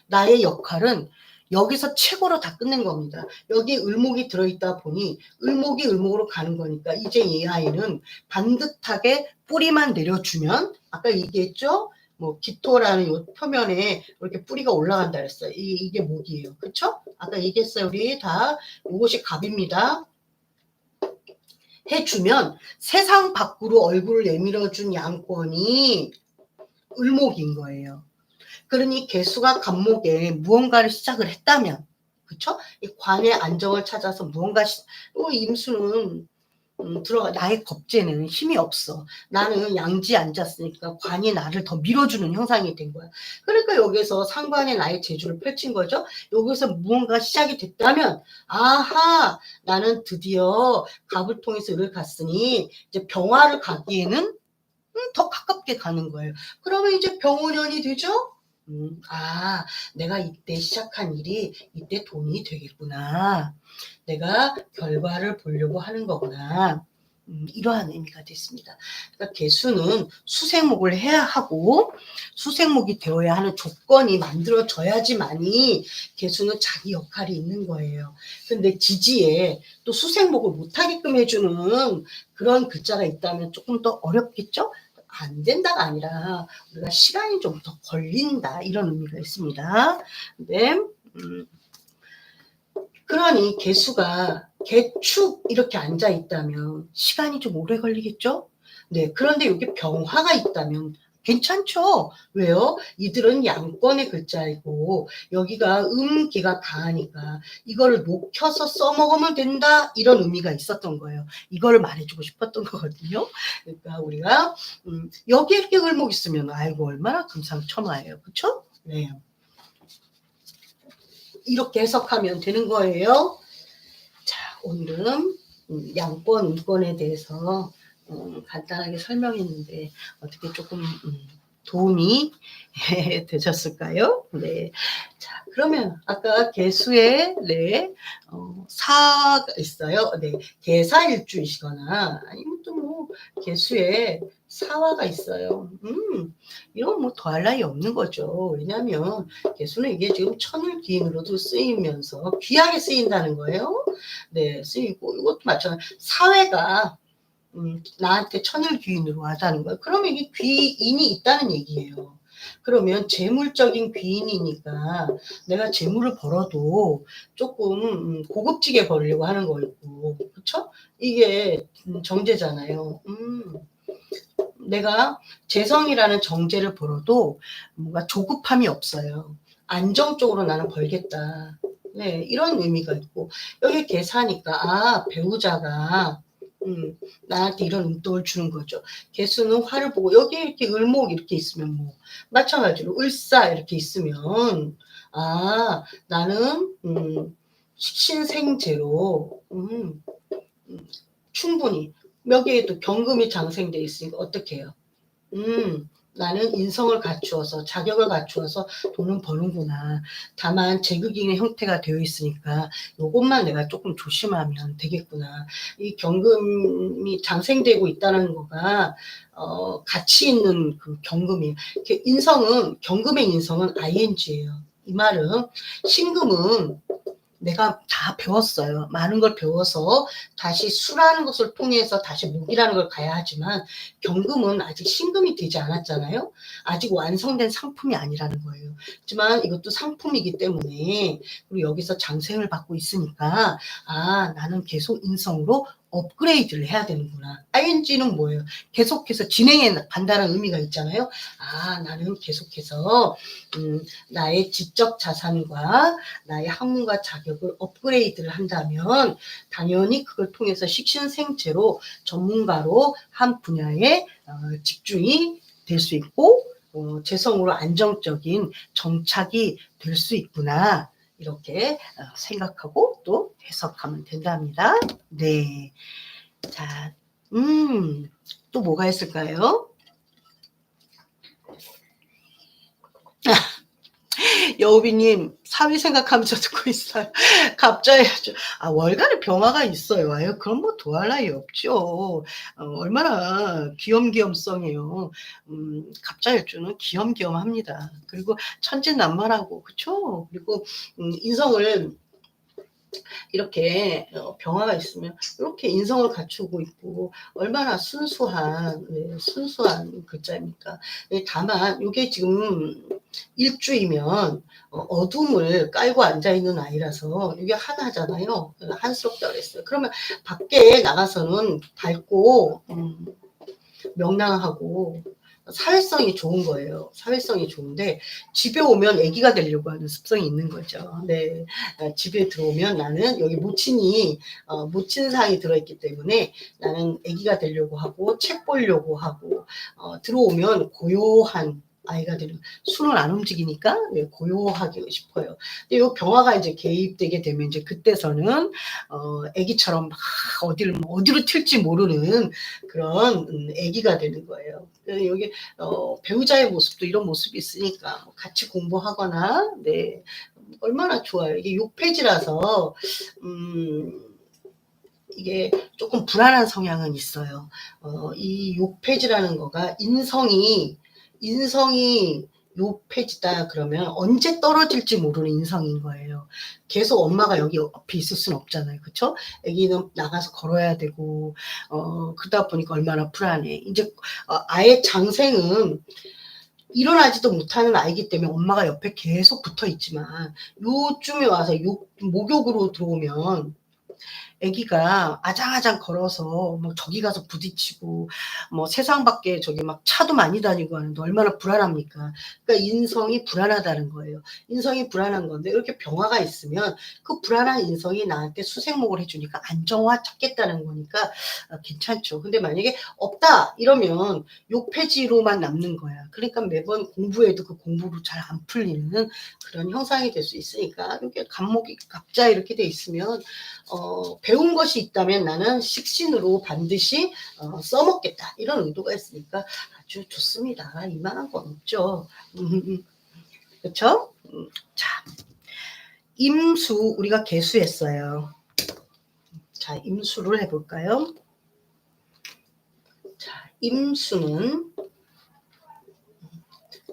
나의 역할은 여기서 최고로 다 끝낸 겁니다. 여기 을목이 들어있다 보니 을목이 을목으로 가는 거니까 이제 이 아이는 반듯하게 뿌리만 내려주면 아까 얘기했죠? 뭐 기토라는 요 표면에 이렇게 뿌리가 올라간다 그랬어요. 이게 목이에요. 그쵸? 아까 얘기했어요. 우리 다 이것이 갑입니다. 해주면 세상 밖으로 얼굴을 내밀어준 양권이 을목인 거예요. 그러니 개수가 갑목에 무언가를 시작을 했다면, 그쵸? 이 관의 안정을 찾아서 무언가 임수는 나의 겁재는 힘이 없어. 나는 양지에 앉았으니까 관이 나를 더 밀어주는 형상이 된 거야. 그러니까 여기서 상관의 나의 재주를 펼친 거죠. 여기서 무언가 시작이 됐다면 아하 나는 드디어 갑을 통해서 을을 갔으니 이제 병화를 가기에는 더 가깝게 가는 거예요. 그러면 이제 병원년이 되죠. 내가 이때 시작한 일이 이때 돈이 되겠구나. 내가 결과를 보려고 하는 거구나. 이러한 의미가 됐습니다. 그러니까 개수는 수생목을 해야 하고 수생목이 되어야 하는 조건이 만들어져야지만이 개수는 자기 역할이 있는 거예요. 근데 지지에 또 수생목을 못하게끔 해주는 그런 글자가 있다면 조금 더 어렵겠죠? 안 된다가 아니라 우리가 시간이 좀 더 걸린다 이런 의미가 있습니다. 네. 그러니 개수가 개축 이렇게 앉아 있다면 시간이 좀 오래 걸리겠죠? 네. 그런데 여기 병화가 있다면 괜찮죠? 왜요? 이들은 양권의 글자이고 여기가 음기가 가하니까 이거를 녹여서 써먹으면 된다 이런 의미가 있었던 거예요. 이거를 말해주고 싶었던 거거든요. 그러니까 우리가 여기에 이렇게 을목 있으면 아이고 얼마나 금상첨화예요. 그렇죠? 네. 이렇게 해석하면 되는 거예요. 자, 오늘은 양권, 음권에 대해서 간단하게 설명했는데 어떻게 조금 도움이 되셨을까요? 네. 자, 그러면 아까 개수에 네, 사가 있어요. 네, 개사일주이시거나 아니면 또 뭐 개수에 사화가 있어요. 이건 뭐 더할 나위 없는 거죠. 왜냐하면 개수는 이게 지금 천을기인으로도 쓰이면서 귀하게 쓰인다는 거예요. 네, 쓰이고 이것도 마찬가지. 사회가 나한테 천을귀인으로 하자는 거예요. 그러면 이게 귀인이 있다는 얘기예요. 그러면 재물적인 귀인이니까 내가 재물을 벌어도 조금 고급지게 벌려고 하는 거고, 그렇죠? 이게 정제잖아요. 내가 재성이라는 정제를 벌어도 뭔가 조급함이 없어요. 안정적으로 나는 벌겠다. 네, 이런 의미가 있고 여기 개사니까 배우자가 나한테 이런 음덕을 주는 거죠. 개수는 화를 보고 여기 이렇게 을목 이렇게 있으면 뭐 마찬가지로 을사 이렇게 있으면 나는 식신생재로 충분히 여기에도 경금이 장생돼 있으니까 어떻게 해요? 나는 인성을 갖추어서 자격을 갖추어서 돈을 버는구나. 다만 재극인의 형태가 되어 있으니까 요것만 내가 조금 조심하면 되겠구나. 이 경금이 장생되고 있다는 거가 가치 있는 그 경금이에요. 인성은 경금의 인성은 ing예요. 이 말은 신금은 내가 다 배웠어요. 많은 걸 배워서 다시 수라는 것을 통해서 다시 목이라는 걸 가야 하지만 경금은 아직 신금이 되지 않았잖아요. 아직 완성된 상품이 아니라는 거예요. 하지만 이것도 상품이기 때문에 그리고 여기서 장생을 받고 있으니까 나는 계속 인성으로 업그레이드를 해야 되는구나. ing는 뭐예요? 계속해서 진행해 간다는 의미가 있잖아요. 나는 계속해서 나의 지적 자산과 나의 학문과 자격을 업그레이드를 한다면 당연히 그걸 통해서 식신생재로 전문가로 한 분야에 집중이 될 수 있고 재성으로 안정적인 정착이 될 수 있구나. 이렇게 생각하고 또 해석하면 된답니다. 네. 자, 또 뭐가 있을까요? 여우비님 사위 생각하면서 듣고 있어요. 갑자기 월간에 병화가 있어요. 아유 그럼 뭐 도할 나위 없죠. 얼마나 귀염귀염성이에요. 갑자일주는 귀염귀염합니다. 그리고 천진난만하고 그쵸? 그리고 인성을 이렇게 병화가 있으면 이렇게 인성을 갖추고 있고 얼마나 순수한 순수한 글자입니까? 다만 이게 지금 일주이면 어둠을 깔고 앉아있는 아이라서 이게 하나잖아요. 한스럽다 그랬어요. 그러면 밖에 나가서는 밝고 명랑하고 사회성이 좋은 거예요. 사회성이 좋은데 집에 오면 애기가 되려고 하는 습성이 있는 거죠. 네, 집에 들어오면 나는 여기 모친상이 들어있기 때문에 나는 애기가 되려고 하고 책 보려고 하고 들어오면 고요한 아이가 되는 순을 안 움직이니까 고요하게 싶어요. 근데 이 병화가 이제 개입되게 되면 이제 그때서는 애기처럼 막 어디로 튈지 모르는 그런 애기가 되는 거예요. 여기 배우자의 모습도 이런 모습이 있으니까 같이 공부하거나 네 얼마나 좋아요. 이게 6페이지라서 이게 조금 불안한 성향은 있어요. 이 6페이지라는 거가 인성이 요 페이지다 그러면 언제 떨어질지 모르는 인성인 거예요. 계속 엄마가 여기 옆에 있을 수는 없잖아요. 그쵸? 애기는 나가서 걸어야 되고 그러다 보니까 얼마나 불안해. 이제 아예 장생은 일어나지도 못하는 아이기 때문에 엄마가 옆에 계속 붙어 있지만 요쯤에 와서 목욕으로 들어오면 아기가 아장아장 걸어서 뭐 저기 가서 부딪히고 뭐 세상 밖에 저기 막 차도 많이 다니고 하는데 얼마나 불안합니까? 그러니까 인성이 불안하다는 거예요. 인성이 불안한 건데 이렇게 병화가 있으면 그 불안한 인성이 나한테 수색목을 해 주니까 안정화 찾겠다는 거니까 괜찮죠. 근데 만약에 없다 이러면 욕폐지로만 남는 거야. 그러니까 매번 공부해도 그 공부로 잘 안 풀리는 그런 형상이 될 수 있으니까 이렇게 갑목이 갑자 이렇게 돼 있으면 배운 것이 있다면 나는 식신으로 반드시 써먹겠다 이런 의도가 있으니까 아주 좋습니다. 이만한 건 없죠. 그렇죠? 자, 임수 우리가 개수했어요. 자, 임수를 해볼까요? 자, 임수는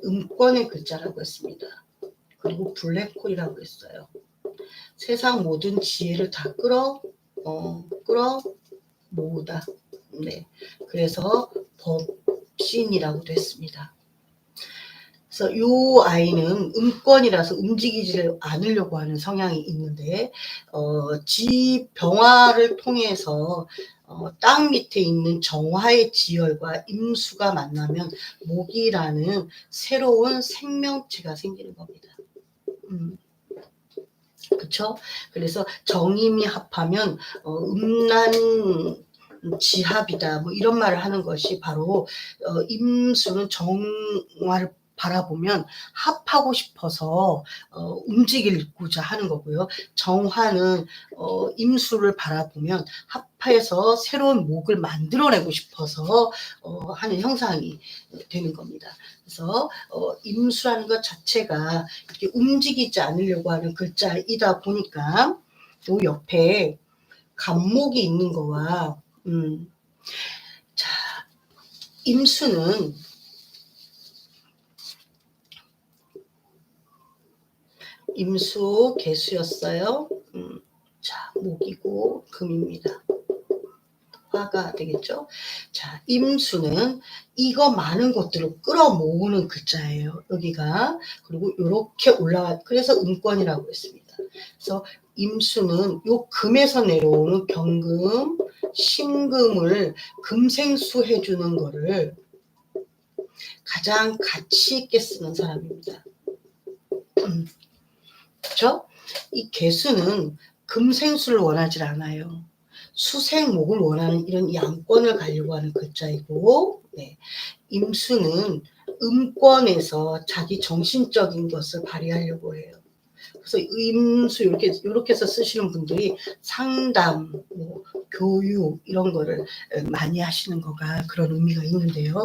음권의 글자라고 했습니다. 그리고 블랙홀이라고 했어요. 세상 모든 지혜를 다 끌어 모으다. 네. 그래서 법신이라고도 했습니다. 그래서 요 아이는 음권이라서 움직이지 않으려고 하는 성향이 있는데 지 병화를 통해서 땅 밑에 있는 정화의 지열과 임수가 만나면 목이라는 새로운 생명체가 생기는 겁니다. 그쵸? 그래서 정임이 합하면 음란 지합이다 뭐 이런 말을 하는 것이 바로 임수는 정화를 바라보면 합하고 싶어서 움직이고자 하는 거고요. 정화는 임수를 바라보면 합해서 새로운 목을 만들어내고 싶어서 하는 형상이 되는 겁니다. 그래서 임수라는 것 자체가 이렇게 움직이지 않으려고 하는 글자이다 보니까 요 옆에 갑목이 있는 거와 자, 임수는 임수 개수였어요. 자, 목이고 금입니다. 화가 되겠죠. 자, 임수는 이거 많은 것들을 끌어모으는 글자예요. 여기가. 그리고 이렇게 올라가. 그래서 음권이라고 했습니다. 그래서 임수는 요 금에서 내려오는 경금, 신금을 금생수 해주는 거를 가장 가치 있게 쓰는 사람입니다. 그렇죠? 이 개수는 금생수를 원하지 않아요. 수생목을 원하는 이런 양권을 가려고 하는 글자이고, 네. 임수는 음권에서 자기 정신적인 것을 발휘하려고 해요. 그래서 임수 이렇게 해서 쓰시는 분들이 상담, 뭐 교육 이런 거를 많이 하시는 거가 그런 의미가 있는데요.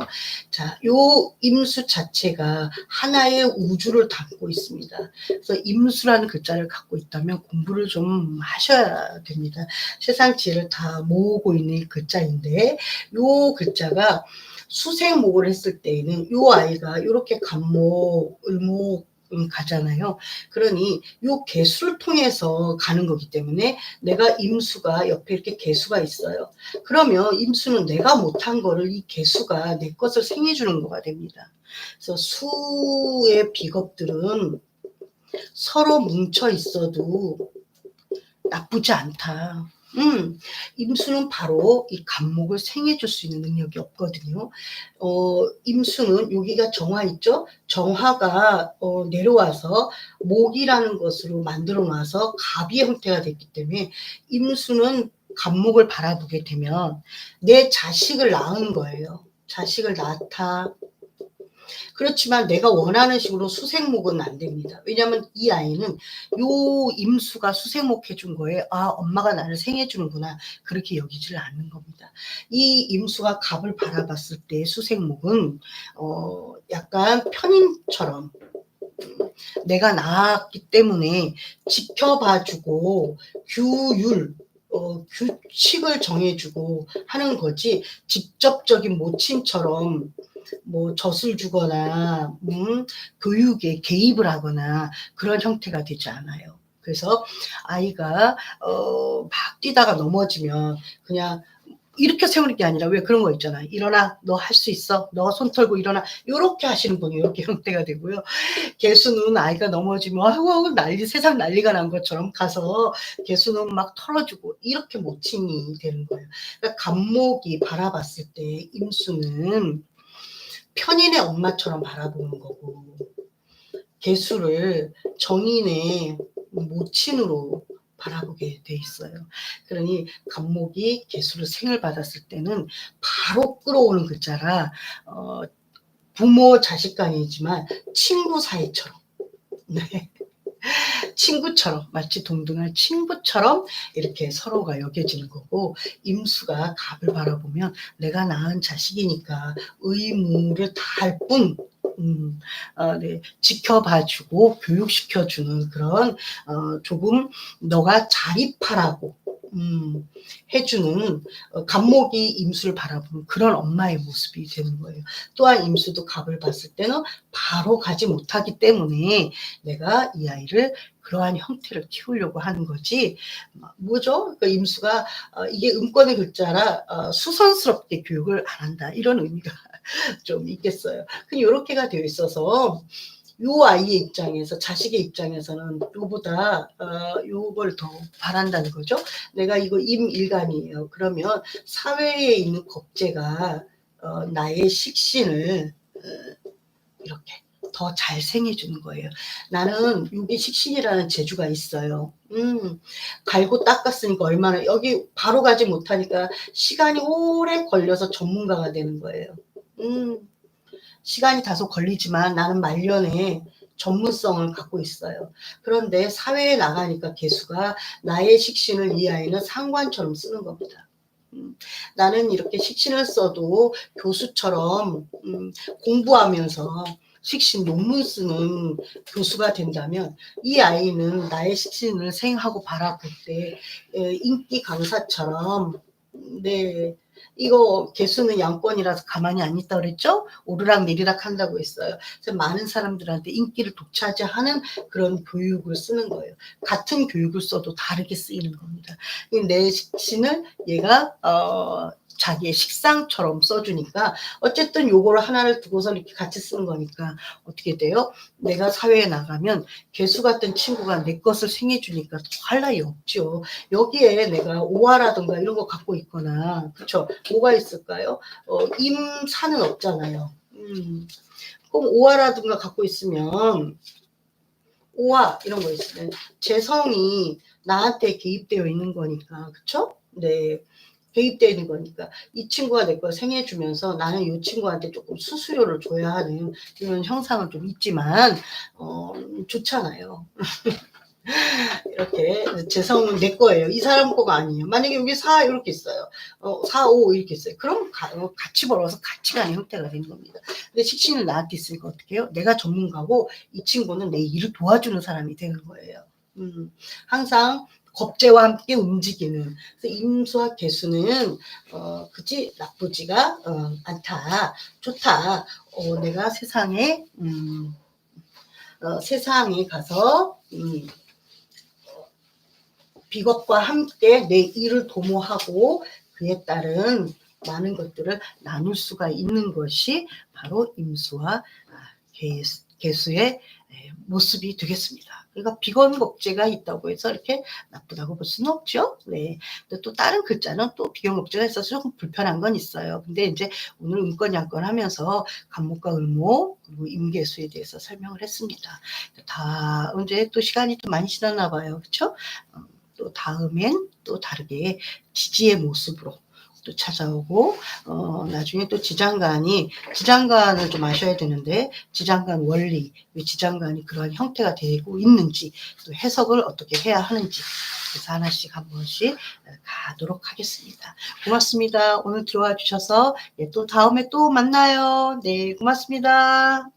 자, 요 임수 자체가 하나의 우주를 담고 있습니다. 그래서 임수라는 글자를 갖고 있다면 공부를 좀 하셔야 됩니다. 세상 지혜를 다 모으고 있는 글자인데 요 글자가 수생목을 했을 때에는 요 아이가 이렇게 갑목, 을목 가잖아요. 그러니 요 개수를 통해서 가는 거기 때문에 내가 임수가 옆에 이렇게 개수가 있어요. 그러면 임수는 내가 못한 거를 이 개수가 내 것을 생해주는 거가 됩니다. 그래서 수의 비겁들은 서로 뭉쳐 있어도 나쁘지 않다. 임수는 바로 이 갑목을 생해줄 수 있는 능력이 없거든요. 임수는 여기가 정화 있죠? 정화가 내려와서 목이라는 것으로 만들어 놔서 갑의 형태가 됐기 때문에 임수는 갑목을 바라보게 되면 내 자식을 낳은 거예요. 자식을 낳다. 그렇지만 내가 원하는 식으로 수생목은 안 됩니다. 왜냐하면 이 아이는 요 임수가 수생목 해준 거에 아 엄마가 나를 생해주는구나 그렇게 여기지를 않는 겁니다. 이 임수가 갑을 바라봤을 때 수생목은 약간 편인처럼 내가 낳았기 때문에 지켜봐주고 규율 규칙을 정해주고 하는 거지 직접적인 모친처럼 뭐 젖을 주거나 교육에 개입을 하거나 그런 형태가 되지 않아요. 그래서 아이가 막 뛰다가 넘어지면 그냥 이렇게 세우는 게 아니라 왜 그런 거 있잖아. 일어나. 너 할 수 있어. 너 손 털고 일어나. 요렇게 하시는 분이 요렇게 형태가 되고요. 개수는 아이가 넘어지면 아이고 아이고 난리 세상 난리가 난 것처럼 가서 개수는 막 털어주고 이렇게 모칭이 되는 거예요. 그러니까 간목이 바라봤을 때 임수는 편인의 엄마처럼 바라보는 거고 개수를 정인의 모친으로 바라보게 돼 있어요. 그러니 간목이 개수를 생을 받았을 때는 바로 끌어오는 글자라 부모 자식 간이지만 친구 사이처럼 네. 친구처럼 마치 동등한 친구처럼 이렇게 서로가 여겨지는 거고 임수가 갑을 바라보면 내가 낳은 자식이니까 의무를 다할 뿐 네, 지켜봐주고 교육시켜주는 그런 조금 너가 자립하라고 해주는 간목이 임수를 바라보는 그런 엄마의 모습이 되는 거예요. 또한 임수도 갑을 봤을 때는 바로 가지 못하기 때문에 내가 이 아이를 그러한 형태를 키우려고 하는 거지. 뭐죠? 그러니까 임수가 이게 음권의 글자라 수선스럽게 교육을 안 한다 이런 의미가 좀 있겠어요. 이렇게가 되어 있어서 요 아이의 입장에서 자식의 입장에서는 요보다 요걸 더 바란다는 거죠. 내가 이거 임일간이에요. 그러면 사회에 있는 겁재가 나의 식신을 이렇게 더 잘 생해주는 거예요. 나는 여기 식신이라는 재주가 있어요. 갈고 닦았으니까 얼마나 여기 바로 가지 못하니까 시간이 오래 걸려서 전문가가 되는 거예요. 시간이 다소 걸리지만 나는 말년에 전문성을 갖고 있어요. 그런데 사회에 나가니까 개수가 나의 식신을 이 아이는 상관처럼 쓰는 겁니다. 나는 이렇게 식신을 써도 교수처럼 공부하면서 식신 논문 쓰는 교수가 된다면 이 아이는 나의 식신을 생하고 바라볼 때 인기 강사처럼 네 이거 개수는 양권이라서 가만히 안 있다 그랬죠? 오르락 내리락 한다고 했어요. 그래서 많은 사람들한테 인기를 독차지하는 그런 교육을 쓰는 거예요. 같은 교육을 써도 다르게 쓰이는 겁니다. 내 식신을 얘가 자기의 식상처럼 써주니까 어쨌든 요거를 하나를 두고서 이렇게 같이 쓰는 거니까 어떻게 돼요? 내가 사회에 나가면 개수 같은 친구가 내 것을 생해주니까 더 할 나위 없죠. 여기에 내가 오화라든가 이런 거 갖고 있거나 그쵸? 뭐가 있을까요? 임사는 없잖아요. 그럼 오화라든가 갖고 있으면 오화 이런 거 있으면 재성이 나한테 개입되어 있는 거니까 그쵸? 네. 개입되어 있는 거니까 이 친구가 내 걸 생해주면서 나는 이 친구한테 조금 수수료를 줘야 하는 이런 형상은 좀 있지만 좋잖아요. 이렇게 재성은 내 거예요. 이 사람 거가 아니에요. 만약에 여기 4 이렇게 있어요. 4, 5 이렇게 있어요. 그럼 같이 벌어서 같이 가는 형태가 되는 겁니다. 근데 식신은 나한테 있으니까 어떻게 해요? 내가 전문가고 이 친구는 내 일을 도와주는 사람이 되는 거예요. 항상 겁재와 함께 움직이는. 그래서 임수와 개수는 그지 나쁘지가 않다. 좋다. 내가 세상에 세상에 가서 비겁과 함께 내 일을 도모하고 그에 따른 많은 것들을 나눌 수가 있는 것이 바로 임수와 개수의 모습이 되겠습니다. 그러니까 비견겁재가 있다고 해서 이렇게 나쁘다고 볼 수는 없죠. 네. 근데 또 다른 글자는 또 비견겁재가 있어서 조금 불편한 건 있어요. 근데 이제 오늘 음권 양권 하면서 간목과 을목 그리고 임개수에 대해서 설명을 했습니다. 다 이제 또 시간이 좀 많이 지났나 봐요. 그렇죠? 또 다음엔 또 다르게 지지의 모습으로 또 찾아오고 나중에 또 지장간을 좀 아셔야 되는데 지장간 원리 왜 지장간이 그러한 형태가 되고 있는지 또 해석을 어떻게 해야 하는지 그래서 하나씩 한 번씩 가도록 하겠습니다. 고맙습니다. 오늘 들어와 주셔서 또 다음에 또 만나요. 네, 고맙습니다.